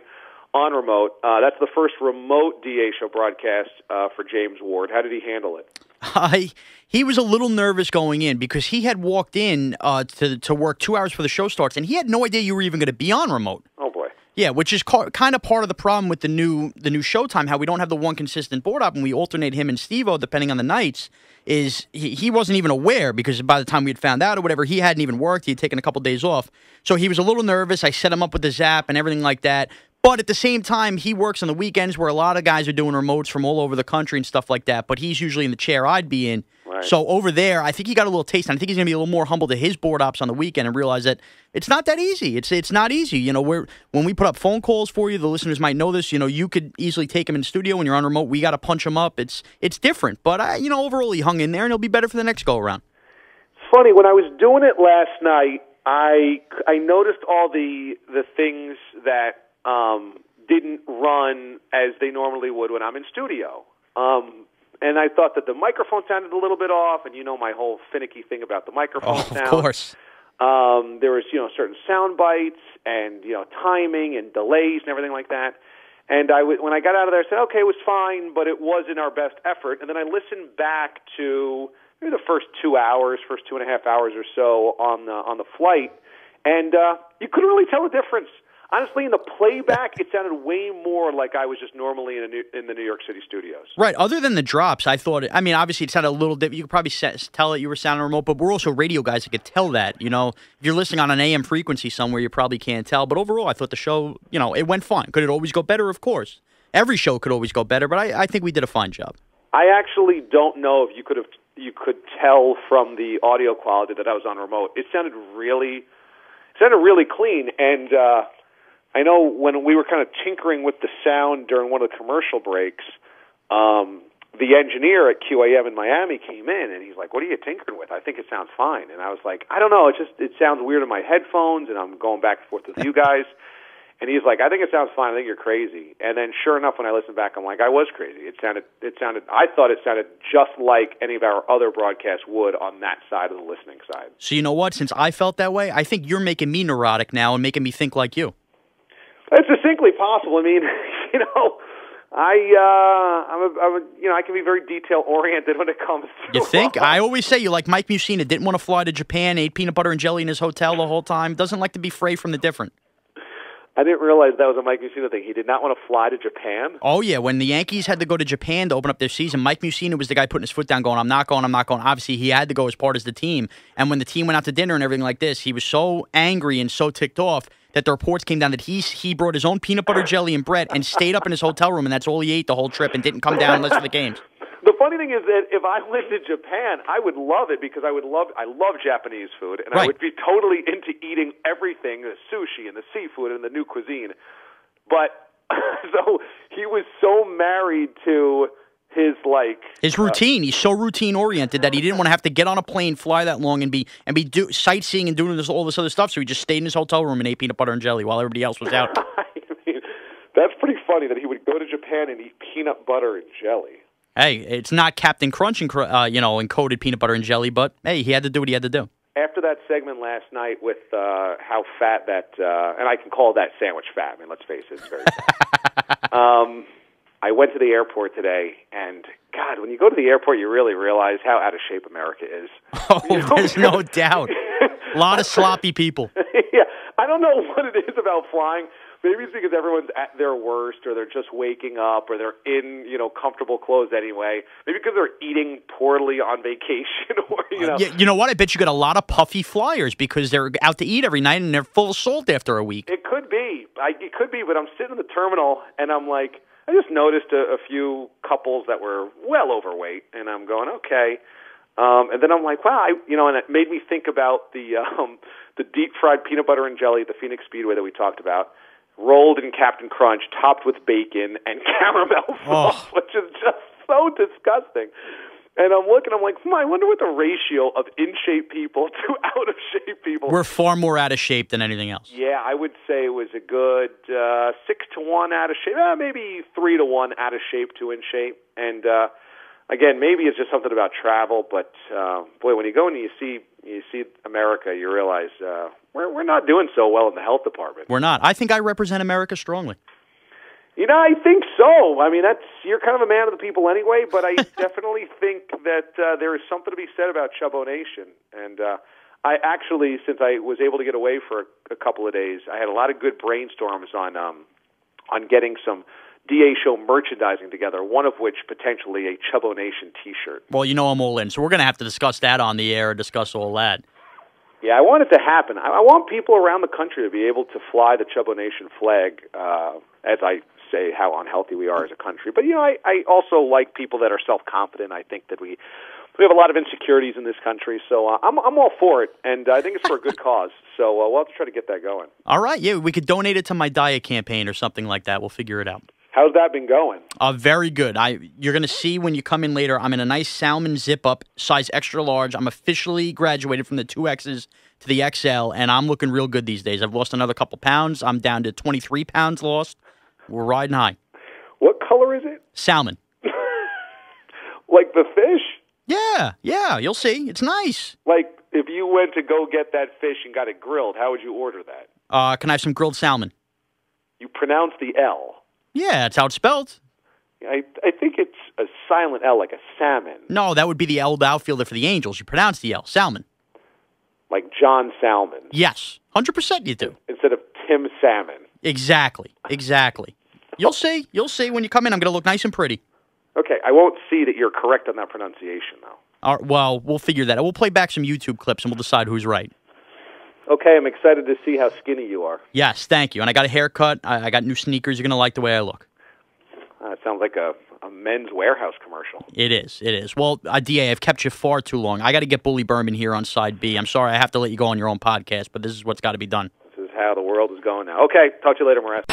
on remote, that's the first remote DA show broadcast for James Ward. How did he handle it? He was a little nervous going in because he had walked in to work 2 hours before the show starts, and he had no idea you were even going to be on remote. Oh, boy. Yeah, which is kind of part of the problem with the new Showtime, how we don't have the one consistent board up, and we alternate him and Steve-O depending on the nights, is he wasn't even aware because by the time we had found out or whatever, he hadn't even worked. He had taken a couple days off. So he was a little nervous. I set him up with the Zap and everything like that. But at the same time, he works on the weekends where a lot of guys are doing remotes from all over the country and stuff like that. But he's usually in the chair I'd be in. Right. So over there, I think he got a little taste, and I think he's going to be a little more humble to his board ops on the weekend and realize that it's not that easy. It's not easy. You know, when we put up phone calls for you, the listeners might know this. You know, you could easily take him in studio when you're on remote. We got to punch him up. It's different, but overall he hung in there, and he'll be better for the next go around. It's funny, when I was doing it last night, I noticed all the things that didn't run as they normally would when I'm in studio. And I thought that the microphone sounded a little bit off, and my whole finicky thing about the microphone sound. Of course. There was, certain sound bites and, timing and delays and everything like that. And when I got out of there, I said, okay, it was fine, but it wasn't our best effort. And then I listened back to maybe the first 2 hours, first 2.5 hours or so on the flight, and you couldn't really tell the difference. Honestly, in the playback, it sounded way more like I was just normally in the New York City studios. Right. Other than the drops, I thought, obviously it sounded a little different. You could probably tell that you were sounding remote, but we're also radio guys that could tell that. If you're listening on an AM frequency somewhere, you probably can't tell. But overall, I thought the show, it went fine. Could it always go better? Of course. Every show could always go better, but I think we did a fine job. I actually don't know if you could tell from the audio quality that I was on remote. It sounded really clean, and I know when we were kind of tinkering with the sound during one of the commercial breaks, the engineer at QAM in Miami came in, and he's like, "What are you tinkering with? I think it sounds fine." And I was like, "I don't know. It sounds weird in my headphones," and I'm going back and forth with you guys. And he's like, "I think it sounds fine. I think you're crazy." And then, sure enough, when I listened back, I'm like, "I was crazy. It sounded. I thought it sounded just like any of our other broadcasts would on that side of the listening side." So you know what? Since I felt that way, I think you're making me neurotic now and making me think like you. It's distinctly possible. I mean, I can be very detail oriented when it comes to. You think? I always say you like Mike Mussina. Didn't want to fly to Japan. Ate peanut butter and jelly in his hotel the whole time. Doesn't like to be fray from the different. I didn't realize that was a Mike Mussina thing. He did not want to fly to Japan? Oh, yeah. When the Yankees had to go to Japan to open up their season, Mike Mussina was the guy putting his foot down going, I'm not going. Obviously, he had to go as part of the team. And when the team went out to dinner and everything like this, he was so angry and so ticked off that the reports came down that he brought his own peanut butter, jelly, and bread and stayed up in his hotel room, and that's all he ate the whole trip and didn't come down unless for the games. The funny thing is that if I went to Japan, I would love it because I love Japanese food, and right. I would be totally into eating everything, the sushi and the seafood and the new cuisine. But so he was so married to his routine. He's so routine oriented that he didn't want to have to get on a plane, fly that long, and be sightseeing and doing all this other stuff. So he just stayed in his hotel room and ate peanut butter and jelly while everybody else was out. I mean, that's pretty funny that he would go to Japan and eat peanut butter and jelly. Hey, it's not Captain Crunch and coated peanut butter and jelly, but hey, he had to do what he had to do. After that segment last night with how fat that, and I can call that sandwich fat. I mean, let's face it, it's very fat. I went to the airport today, and God, when you go to the airport, you really realize how out of shape America is. Oh, there's no doubt. A lot of sloppy people. Yeah, I don't know what it is about flying. Maybe it's because everyone's at their worst, or they're just waking up, or they're in, comfortable clothes anyway. Maybe because they're eating poorly on vacation, or, You know what? I bet you get a lot of puffy flyers because they're out to eat every night and they're full of salt after a week. It could be. It could be, but I'm sitting in the terminal, and I'm like, I just noticed a few couples that were well overweight, and I'm going, okay. And then I'm like, wow, and it made me think about the deep-fried peanut butter and jelly at the Phoenix Speedway that we talked about, rolled in Captain Crunch, topped with bacon and caramel sauce, which is just so disgusting. And I'm looking, I'm like, I wonder what the ratio of in-shape people to out-of-shape people. We're far more out of shape than anything else. Yeah, I would say it was a good 6-to-1 out of shape, maybe 3-to-1 out of shape to in shape. And again, maybe it's just something about travel, but boy, when you go and you see America, you realize we're not doing so well in the health department. We're not. I think I represent America strongly. I think so. I mean, you're kind of a man of the people anyway, but I definitely think that there is something to be said about Chubbo Nation. And I actually, since I was able to get away for a couple of days, I had a lot of good brainstorms on getting some DA show merchandising together, one of which potentially a Chubbo Nation T-shirt. Well, I'm all in, so we're going to have to discuss that on the air, discuss all that. Yeah, I want it to happen. I want people around the country to be able to fly the Chubbo Nation flag, as I say how unhealthy we are as a country. But, I also like people that are self-confident. I think that we we have a lot of insecurities in this country, so I'm all for it, and I think it's for a good cause. So we'll have to try to get that going. All right, yeah, we could donate it to my diet campaign or something like that. We'll figure it out. How's that been going? Very good. You're going to see when you come in later, I'm in a nice Salmon zip-up, size extra large. I'm officially graduated from the 2Xs to the XL, and I'm looking real good these days. I've lost another couple pounds. I'm down to 23 pounds lost. We're riding high. What color is it? Salmon. Like the fish? Yeah, you'll see. It's nice. Like, if you went to go get that fish and got it grilled, how would you order that? Can I have some grilled salmon? You pronounce the L. Yeah, that's how it's spelled. I think it's a silent L, like a salmon. No, that would be the L outfielder for the Angels. You pronounce the L, Salmon. Like John Salmon. Yes, 100% you do. Instead of Tim Salmon. Exactly. You'll see when you come in. I'm going to look nice and pretty. Okay, I won't see that you're correct on that pronunciation, though. All right, well, we'll figure that out. We'll play back some YouTube clips, and we'll decide who's right. Okay, I'm excited to see how skinny you are. Yes, thank you. And I got a haircut. I got new sneakers. You're going to like the way I look. It sounds like a Men's Warehouse commercial. It is. Well, DA, I've kept you far too long. I got to get Bully Berman here on Side B. I'm sorry I have to let you go on your own podcast, but this is what's got to be done. This is how the world is going now. Okay, talk to you later, Mraz.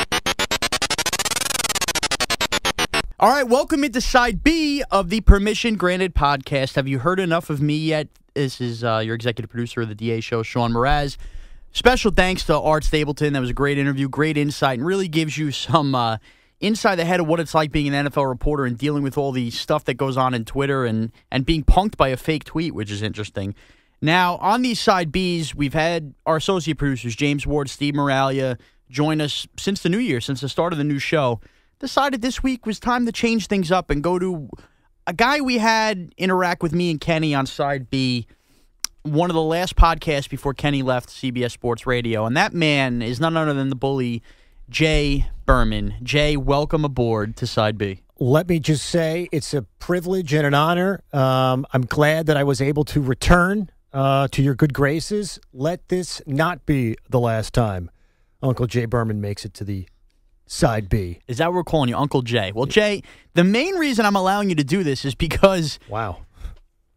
All right, welcome into Side B of the Permission Granted podcast. Have you heard enough of me yet? This is your executive producer of the DA show, Sean Mraz. Special thanks to Art Stapleton. That was a great interview, great insight, and really gives you some inside the head of what it's like being an NFL reporter and dealing with all the stuff that goes on in Twitter and being punked by a fake tweet, which is interesting. Now, on these Side Bs, we've had our associate producers, James Ward, Steve Moralia, join us since the new year, since the start of the new show. Decided this week was time to change things up and go to a guy we had interact with me and Kenny on Side B, one of the last podcasts before Kenny left CBS Sports Radio. And that man is none other than the bully, Jay Berman. Jay, welcome aboard to Side B. Let me just say it's a privilege and an honor. I'm glad that I was able to return to your good graces. Let this not be the last time Uncle Jay Berman makes it to the Side B. Is that what we're calling you, Uncle Jay? Well, Jay, the main reason I'm allowing you to do this is because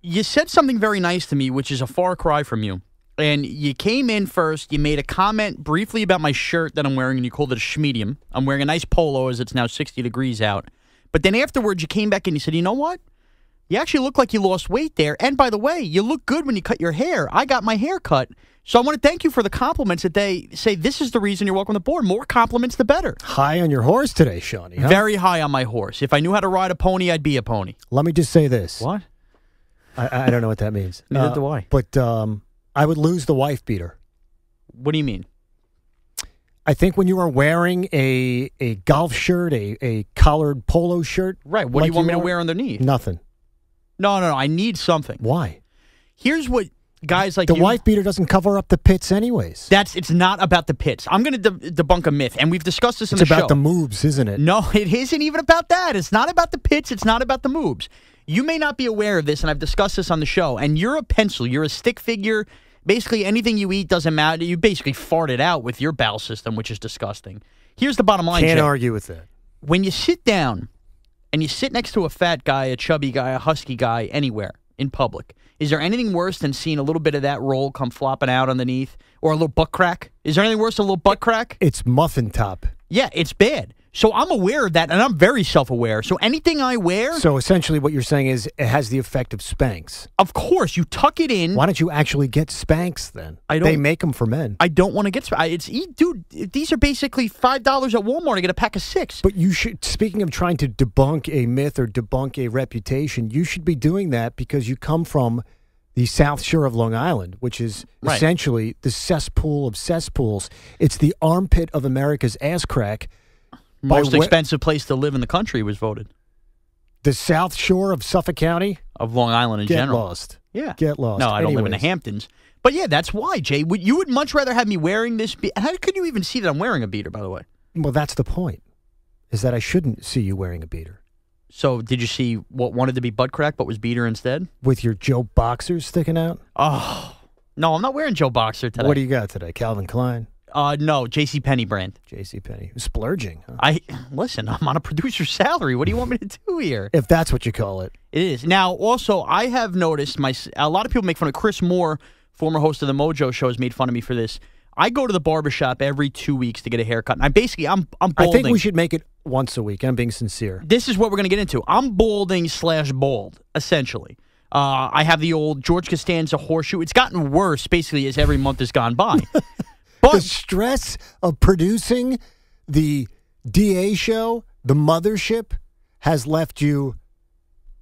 you said something very nice to me, which is a far cry from you. And you came in first, you made a comment briefly about my shirt that I'm wearing, and you called it a schmedium. I'm wearing a nice polo as it's now 60 degrees out. But then afterwards, you came back and you said, you know what? You actually look like you lost weight there. And by the way, you look good when you cut your hair. I got my hair cut. So I want to thank you for the compliments that they say this is the reason you're welcome to the board. More compliments, the better. High on your horse today, Shawnee, huh? Very high on my horse. If I knew how to ride a pony, I'd be a pony. Let me just say this. What? I don't know what that means. Neither do I. But I would lose the wife beater. What do you mean? I think when you are wearing a golf shirt, a collared polo shirt. Right. What do you want me to wear underneath? Nothing. No. I need something. Why? Here's what guys like the you, wife beater doesn't cover up the pits anyways. It's not about the pits. I'm going to debunk a myth, and we've discussed this in the show. It's about the moves, isn't it? No, it isn't even about that. It's not about the pits. It's not about the moves. You may not be aware of this, and I've discussed this on the show, and you're a pencil. You're a stick figure. Basically, anything you eat doesn't matter. You basically fart it out with your bowel system, which is disgusting. Here's the bottom line, Can't Jay. argue with that. When you sit down and you sit next to a fat guy, a chubby guy, a husky guy, anywhere in public, is there anything worse than seeing a little bit of that roll come flopping out underneath? Or a little butt crack? Is there anything worse than a little butt crack? It's muffin top. Yeah, it's bad. So I'm aware of that, and I'm very self-aware. So anything I wear... So essentially what you're saying is it has the effect of Spanx. Of course, you tuck it in. Why don't you actually get Spanx then? They make them for men. I don't want to get Spanx. Dude, these are basically $5 at Walmart to get a pack of 6. But you should, speaking of trying to debunk a myth or debunk a reputation, you should be doing that because you come from the South Shore of Long Island, which is essentially the cesspool of cesspools. It's the armpit of America's ass crack. Most expensive place to live in the country was voted. The South Shore of Suffolk County? Of Long Island in general. Get lost. Yeah. Get lost. No, I don't live in the Hamptons. But yeah, that's why, Jay. You would much rather have me wearing this How could you even see that I'm wearing a beater, by the way? Well, that's the point, is that I shouldn't see you wearing a beater. So did you see what wanted to be butt crack but was beater instead? With your Joe boxers sticking out? Oh, no, I'm not wearing Joe boxer today. What do you got today? Calvin Klein? No, JCPenney brand. JCPenney. Splurging. Huh? Listen, I'm on a producer's salary. What do you want me to do here? If that's what you call it. It is. Now, also, I have noticed a lot of people make fun of Chris Moore, former host of the Mojo Show, has made fun of me for this. I go to the barbershop every 2 weeks to get a haircut. And I'm balding. I think we should make it once a week. I'm being sincere. This is what we're going to get into. I'm balding/bald, essentially. I have the old George Costanza horseshoe. It's gotten worse, basically, as every month has gone by. But the stress of producing the DA show, the mothership, has left you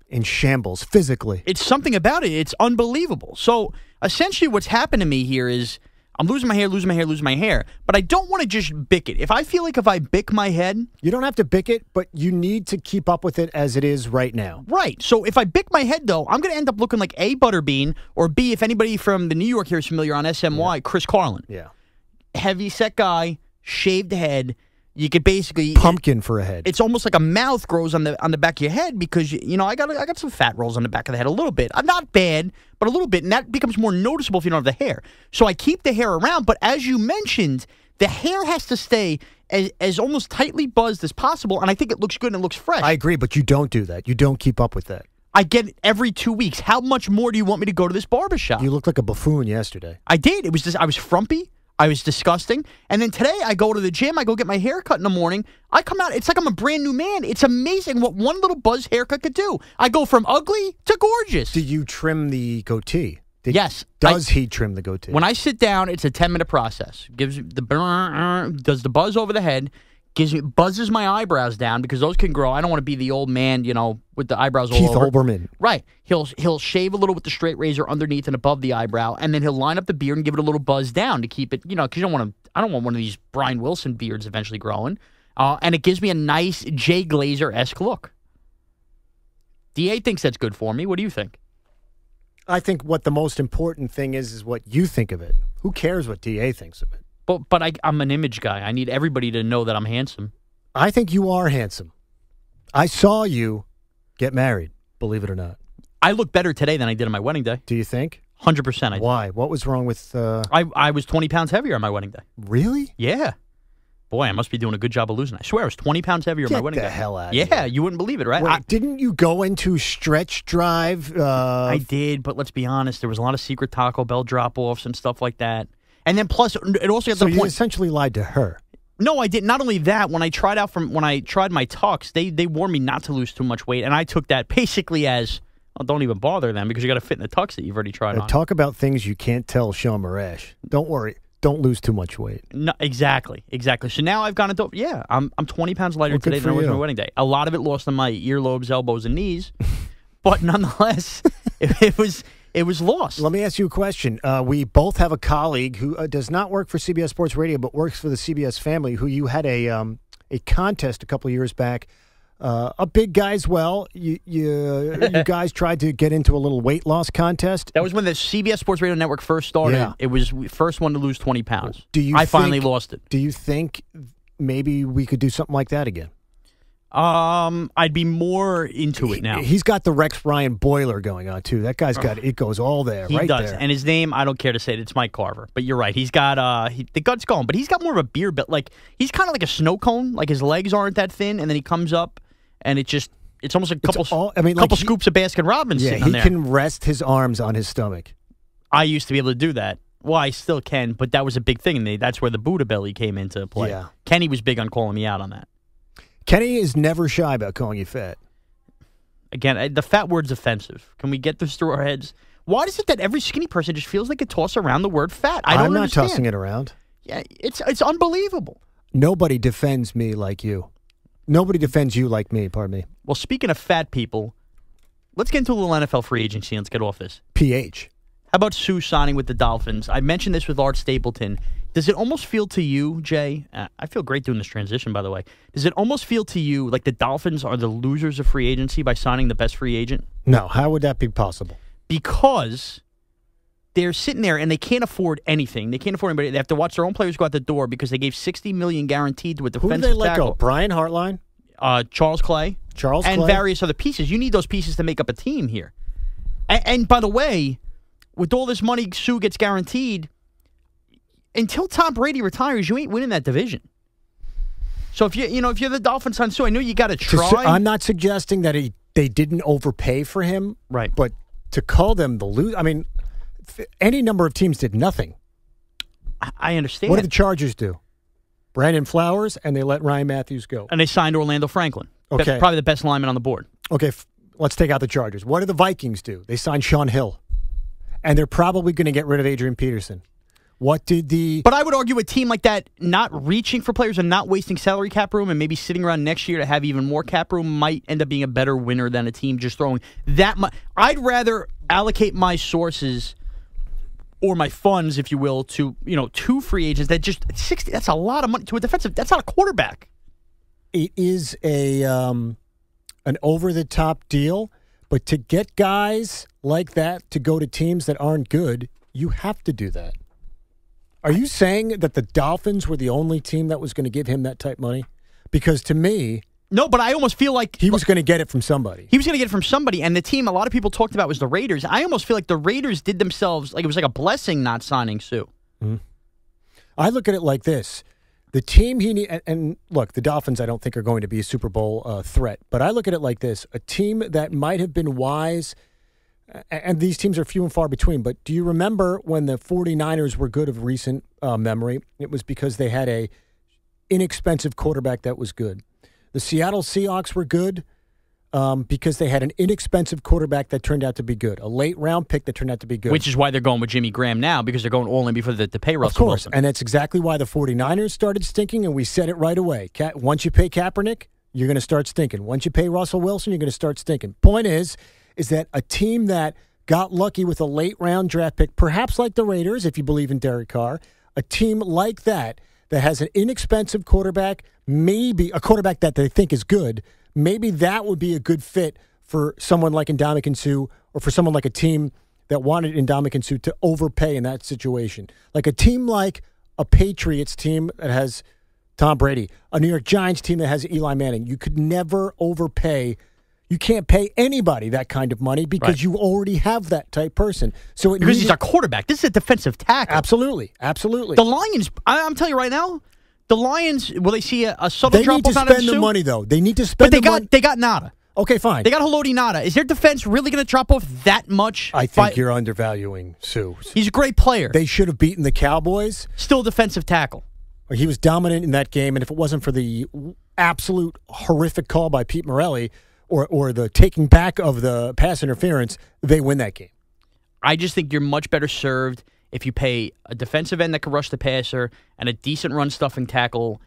in shambles physically. It's something about it. It's unbelievable. So, essentially, what's happened to me here is I'm losing my hair, but I don't want to just bick it. If I bick my head... You don't have to bick it, but you need to keep up with it as it is right now. Right. So if I bick my head, though, I'm going to end up looking like A, Butterbean, or B, if anybody from the New York here is familiar on SMY, Chris Carlin. Yeah. Heavy set guy, shaved head. You could basically... Pumpkin for a head. It's almost like a mouth grows on the back of your head because, I got some fat rolls on the back of the head a little bit. Not bad, but a little bit, and that becomes more noticeable if you don't have the hair. So I keep the hair around, but as you mentioned, the hair has to stay as almost tightly buzzed as possible, and I think it looks good and it looks fresh. I agree, but you don't do that. You don't keep up with that. I get it every 2 weeks. How much more do you want me to go to this barbershop? You looked like a buffoon yesterday. I did. It was just, I was frumpy. I was disgusting. And then today I go to the gym. I go get my hair cut in the morning. I come out. It's like I'm a brand new man. It's amazing what one little buzz haircut could do. I go from ugly to gorgeous. Do you trim the goatee? Yes. Does he trim the goatee? When I sit down, it's a 10-minute process. Gives does the buzz over the head. Buzzes my eyebrows down because those can grow. I don't want to be the old man, with the eyebrows all over. Keith Olbermann. Right. He'll shave a little with the straight razor underneath and above the eyebrow, and then he'll line up the beard and give it a little buzz down to keep it, because I don't want one of these Brian Wilson beards eventually growing. And it gives me a nice Jay Glazer-esque look. DA thinks that's good for me. What do you think? I think what the most important thing is what you think of it. Who cares what DA thinks of it? But I'm an image guy. I need everybody to know that I'm handsome. I think you are handsome. I saw you get married, believe it or not. I look better today than I did on my wedding day. Do you think? 100% I do. Why? What was wrong with... I was 20 pounds heavier on my wedding day. Really? Yeah. Boy, I must be doing a good job of losing. I swear I was 20 pounds heavier on my wedding day. Get the hell out of here. Yeah, you wouldn't believe it, right? Wait, didn't you go into stretch drive? I did, but let's be honest. There was a lot of secret Taco Bell drop-offs and stuff like that. And then plus, it also got so the point. You essentially lied to her. No, I didn't. Not only that, when I tried my tux, they warned me not to lose too much weight, and I took that basically as, well, don't even bother them because you got to fit in the tux that you've already tried on. Talk about things you can't tell Sean Mraz. Don't worry. Don't lose too much weight. No, exactly. So now I've gone into, I'm 20 pounds lighter today than I was on my wedding day. A lot of it lost on my earlobes, elbows, and knees, but nonetheless, it was lost. Let me ask you a question. We both have a colleague who does not work for CBS Sports Radio, but works for the CBS family, who you had a contest a couple of years back. A big guy as well. You guys tried to get into a little weight loss contest. That was when the CBS Sports Radio Network first started. Yeah. It was the first one to lose 20 pounds. I finally lost it. Do you think maybe we could do something like that again? I'd be more into it now. He's got the Rex Ryan boiler going on, too. That guy's got it goes all there, he right does. there. And his name, I don't care to say it, it's Mike Carver. But you're right. He's got the gut's going, but he's got more of a beer build. Like, he's kind of like a snow cone. Like, his legs aren't that thin, and then he comes up, and it's almost like a couple scoops of Baskin-Robbins sitting on there. He can rest his arms on his stomach. I used to be able to do that. Well, I still can, but that was a big thing. And that's where the Buddha belly came into play. Yeah. Kenny was big on calling me out on that. Kenny is never shy about calling you fat. Again, the fat word's offensive. Can we get this through our heads? Why is it that every skinny person just feels like a toss around the word fat? I'm not tossing it around. Yeah, it's unbelievable. Nobody defends me like you. Nobody defends you like me, pardon me. Well, speaking of fat people, let's get into a little NFL free agency. Let's get off this. PH. How about Sue signing with the Dolphins? I mentioned this with Art Stapleton. Does it almost feel to you, Jay, I feel great doing this transition, by the way. Does it almost feel to you like the Dolphins are the losers of free agency by signing the best free agent? No. How would that be possible? Because they're sitting there and they can't afford anything. They can't afford anybody. They have to watch their own players go out the door because they gave $60 million guaranteed to a defensive tackle. Who did they let go? Brian Hartline? Charles Clay. And various other pieces. You need those pieces to make up a team here. And by the way, with all this money Sue gets guaranteed, until Tom Brady retires, you ain't winning that division. So if you're the Dolphins on Sue, I know you got to try. I'm not suggesting that they didn't overpay for him, right? But to call them the loser, I mean, any number of teams did nothing. I understand. What did the Chargers do? Brandon Flowers, and they let Ryan Matthews go. And they signed Orlando Franklin. Okay. That's probably the best lineman on the board. Okay, let's take out the Chargers. What did the Vikings do? They signed Sean Hill. And they're probably going to get rid of Adrian Peterson. What did the... But I would argue a team like that not reaching for players and not wasting salary cap room and maybe sitting around next year to have even more cap room might end up being a better winner than a team just throwing that much. I'd rather allocate my sources or my funds, if you will, to two free agents that just 60. That's a lot of money to a defensive. That's not a quarterback. It is an over-the-top deal, but to get guys like that to go to teams that aren't good, you have to do that. Are you saying that the Dolphins were the only team that was going to give him that type money? Because to me... No, but I almost feel like... He was going to get it from somebody. He was going to get it from somebody, and the team a lot of people talked about was the Raiders. I almost feel like the Raiders did themselves... Like it was like a blessing not signing Sue. Mm-hmm. I look at it like this. The team he need, and look, the Dolphins I don't think are going to be a Super Bowl threat, but I look at it like this. A team that might have been wise... And these teams are few and far between, but do you remember when the 49ers were good of recent memory? It was because they had a inexpensive quarterback that was good. The Seattle Seahawks were good because they had an inexpensive quarterback that turned out to be good, a late-round pick that turned out to be good. Which is why they're going with Jimmy Graham now, because they're going all in before the pay Russell Wilson. And that's exactly why the 49ers started stinking, and we said it right away. Once you pay Kaepernick, you're going to start stinking. Once you pay Russell Wilson, you're going to start stinking. Point is that a team that got lucky with a late-round draft pick, perhaps like the Raiders, if you believe in Derek Carr, a team like that has an inexpensive quarterback, maybe a quarterback that they think is good, maybe that would be a good fit for someone like Ndamukong Suh or for someone like a team that wanted Ndamukong Suh to overpay in that situation. Like a team like a Patriots team that has Tom Brady, a New York Giants team that has Eli Manning. You could never overpay. You can't pay anybody that kind of money because you already have that type person. So because he's a quarterback. This is a defensive tackle. Absolutely. The Lions, I'm telling you right now, the Lions, will they see a subtle drop off out of They need to spend the money, though. They need to spend the money. But they got Nada. Okay, fine. They got Haloti Nada. Is their defense really going to drop off that much? I think you're undervaluing Sue. He's a great player. They should have beaten the Cowboys. Still a defensive tackle. He was dominant in that game, and if it wasn't for the absolute horrific call by Pete Morelli, or the taking back of the pass interference, they win that game. I just think you're much better served if you pay a defensive end that can rush the passer and a decent run-stuffing tackle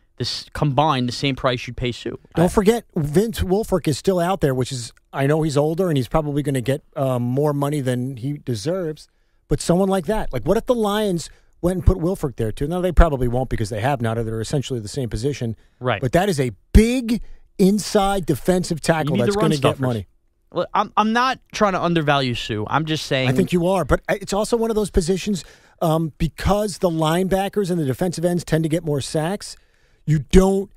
combined the same price you'd pay Sue. Don't forget, Vince Wilfork is still out there, which is, I know he's older and he's probably going to get more money than he deserves, but someone like that. Like, what if the Lions went and put Wilfork there, too? Now, they probably won't because they have Nada. They're essentially the same position. Right. But that is a big inside defensive tackle that's going to get money. Well, I'm not trying to undervalue Sue. I'm just saying. I think you are, but it's also one of those positions because the linebackers and the defensive ends tend to get more sacks. You don't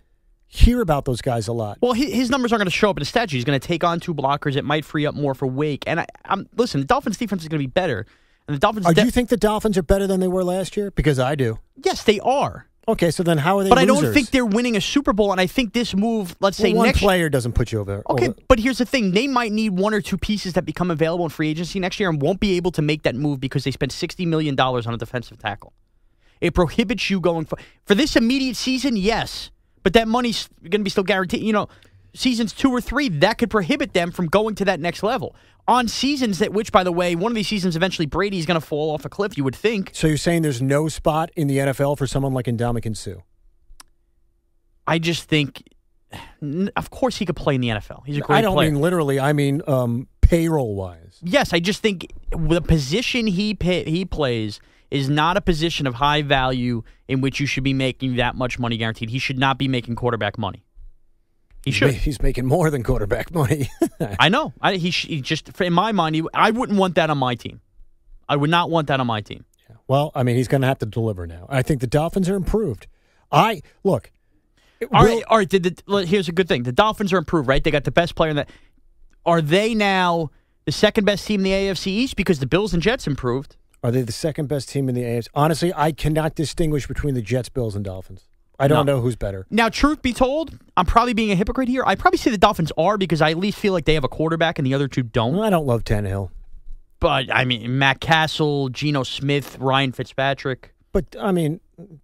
hear about those guys a lot. Well, his numbers aren't going to show up in the stat sheet. He's going to take on two blockers. It might free up more for Wake. And listen, the Dolphins' defense is going to be better. And the Dolphins. Do you think the Dolphins are better than they were last year? Because I do. Yes, they are. Okay, so then how are they But losers? I don't think they're winning a Super Bowl, and I think this move, let's say one next player doesn't put you over. Okay, but here's the thing. They might need one or two pieces that become available in free agency next year and won't be able to make that move because they spent $60 million on a defensive tackle. It prohibits you going for this immediate season, yes, but that money's going to be still guaranteed. Seasons 2 or 3, that could prohibit them from going to that next level. On seasons which, by the way, one of these seasons eventually Brady's going to fall off a cliff, you would think. So you're saying there's no spot in the NFL for someone like Ndamukong Suh? I just think, of course, he could play in the NFL. He's a great player. I don't mean literally. I mean payroll-wise. Yes, I just think the position he plays is not a position of high value in which you should be making that much money guaranteed. He should not be making quarterback money. He should. He's making more than quarterback money. I know. He just, in my mind, I wouldn't want that on my team. I would not want that on my team. Yeah. Well, I mean, he's going to have to deliver now. I think the Dolphins are improved. Look. All right. Here's a good thing. The Dolphins are improved, right? They got the best player in that. Are they now the second best team in the AFC East because the Bills and Jets improved? Are they the second best team in the AFC? Honestly, I cannot distinguish between the Jets, Bills, and Dolphins. I don't know who's better. Now, truth be told, I'm probably being a hypocrite here. I'd probably say the Dolphins are because I at least feel like they have a quarterback and the other two don't. I don't love Tannehill. But, I mean, Matt Castle, Geno Smith, Ryan Fitzpatrick. But, I mean...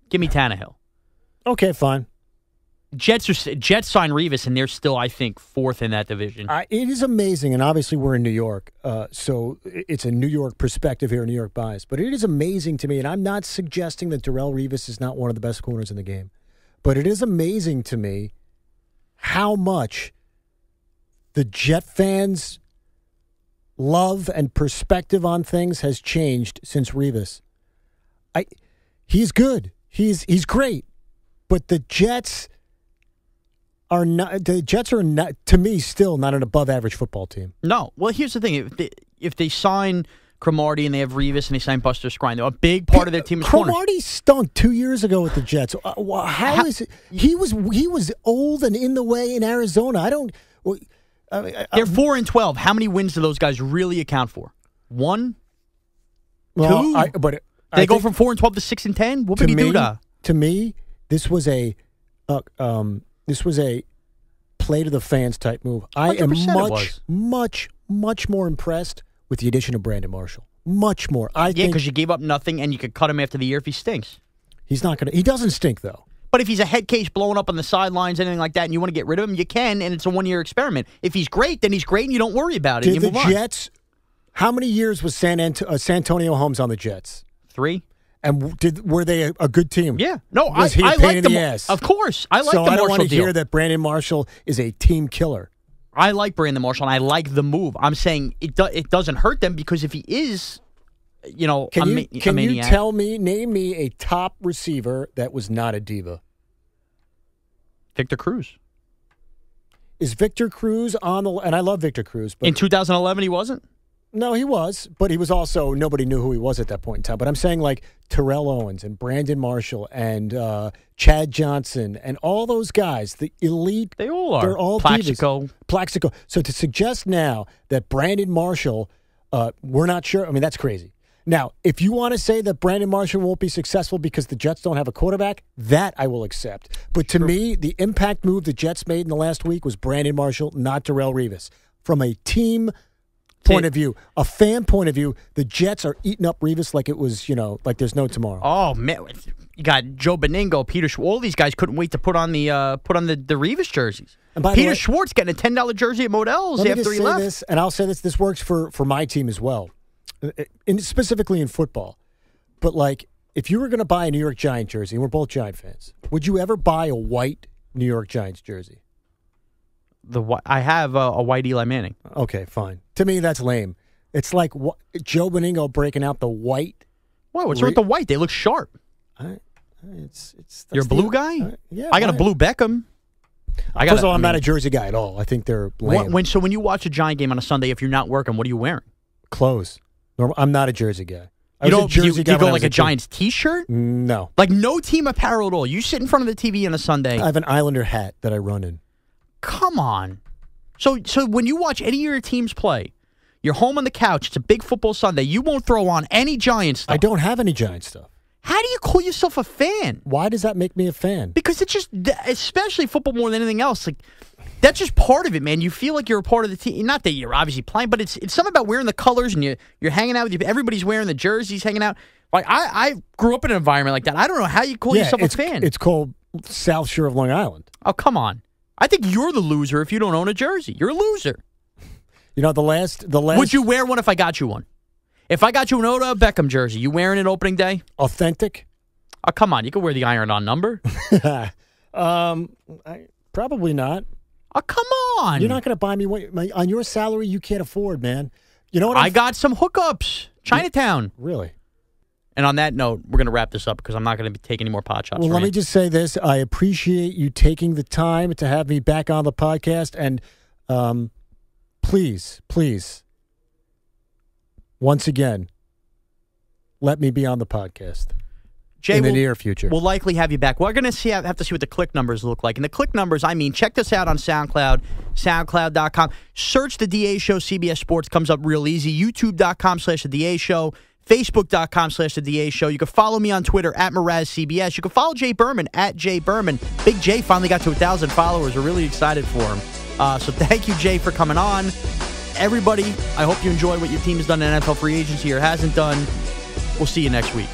Give me Tannehill. Okay, fine. Jets sign Revis, and they're still, I think, fourth in that division. It is amazing, and obviously we're in New York, so it's a New York perspective here, New York bias. But it is amazing to me, and I'm not suggesting that Darrelle Revis is not one of the best corners in the game. But it is amazing to me how much the Jet fans' love and perspective on things has changed since Revis. He's good. He's great. But the Jets are not, to me, still not an above-average football team. No. Well, here's the thing. If they sign Cromartie and they have Revis and they sign Buster Skrine, a big part of their team is corners. Cromartie stunk 2 years ago with the Jets. How is it? He was old and in the way in Arizona. I don't. They're 4-12. How many wins do those guys really account for? One, two. They go from 4-12 to 6-10. Whoopity-doo-dah. To me, this was a play to the fans type move. I am much more impressed with the addition of Brandon Marshall. Much more. I think because you gave up nothing and you could cut him after the year if he stinks. He's not going to. He doesn't stink though. But if he's a head case blowing up on the sidelines, anything like that, and you want to get rid of him, you can, and it's a one-year experiment. If he's great, then he's great, and you don't worry about it. Did the Jets? How many years was Santonio Holmes on the Jets? 3. And were they a good team? Yeah. No, was he a pain in the ass? Of course. I like the Marshall deal. So I don't want to hear that Brandon Marshall is a team killer. I like Brandon Marshall, and I like the move. I'm saying it doesn't hurt them because if he is, a maniac. Can you name me a top receiver that was not a diva? Victor Cruz. Is Victor Cruz on the... And I love Victor Cruz. But in 2011, he wasn't? No, he was, but he was also, nobody knew who he was at that point in time. But I'm saying like Terrell Owens and Brandon Marshall and Chad Johnson and all those guys, the elite. They all are. They're all Plaxico. Plaxico. So to suggest now that Brandon Marshall, we're not sure, I mean, that's crazy. Now, if you want to say that Brandon Marshall won't be successful because the Jets don't have a quarterback, that I will accept. But to me, the impact move the Jets made in the last week was Brandon Marshall, not Darrelle Revis. From a team point of view, a fan point of view, the Jets are eating up Revis like it was, like there's no tomorrow. Oh man, you got Joe Beningo, Peter Schwartz. All these guys couldn't wait to put on the Revis jerseys. And Peter Schwartz getting a $10 jersey at Modell's after he left. This, and I'll say this: this works for my team as well, specifically in football. But like, if you were going to buy a New York Giant jersey, and we're both Giant fans, would you ever buy a white New York Giants jersey? I have a white Eli Manning. Okay, fine. To me, that's lame. It's like Joe Beningo breaking out the white. What's wrong with the white? They look sharp. You're a blue guy? Yeah. I got a blue Beckham. First of all, I'm not a jersey guy at all. I think they're lame. When you watch a Giant game on a Sunday, if you're not working, what are you wearing? Clothes. I'm not a jersey guy. You go like a Giants T-shirt? No. Like no team apparel at all. You sit in front of the TV on a Sunday. I have an Islander hat that I run in. Come on. So when you watch any of your teams play, you're home on the couch, it's a big football Sunday, you won't throw on any Giants stuff. I don't have any Giants stuff. How do you call yourself a fan? Why does that make me a fan? Because it's just, especially football more than anything else, like that's just part of it, man. You feel like you're a part of the team. Not that you're obviously playing, but it's something about wearing the colors and you're hanging out with everybody's wearing the jerseys, hanging out. Like I grew up in an environment like that. I don't know how you call yourself a fan. It's called South Shore of Long Island. Oh, come on. I think you're the loser if you don't own a jersey. You're a loser. The last. Would you wear one if I got you one? If I got you an Odell Beckham jersey, you wearing it opening day? Authentic? Oh, come on. You can wear the iron-on number. Probably not. Oh, come on. You're not going to buy me one. On your salary, you can't afford, man. You know what? I got some hookups. Chinatown. Really? And on that note, we're going to wrap this up because I'm not going to take any more pot shots. Well, let me just say this. I appreciate you taking the time to have me back on the podcast. And please, once again, let me be on the podcast in the near future. We'll likely have you back. We're going to have to see what the click numbers look like. And the click numbers, check this out on SoundCloud, soundcloud.com. Search The DA Show, CBS Sports, comes up real easy. YouTube.com/The DA Show. Facebook.com/The DA Show. You can follow me on Twitter at MrazCBS. You can follow Jay Berman at Jay Berman. Big Jay finally got to 1,000 followers. We're really excited for him. So thank you, Jay, for coming on. Everybody, I hope you enjoy what your team has done in NFL free agency or hasn't done. We'll see you next week.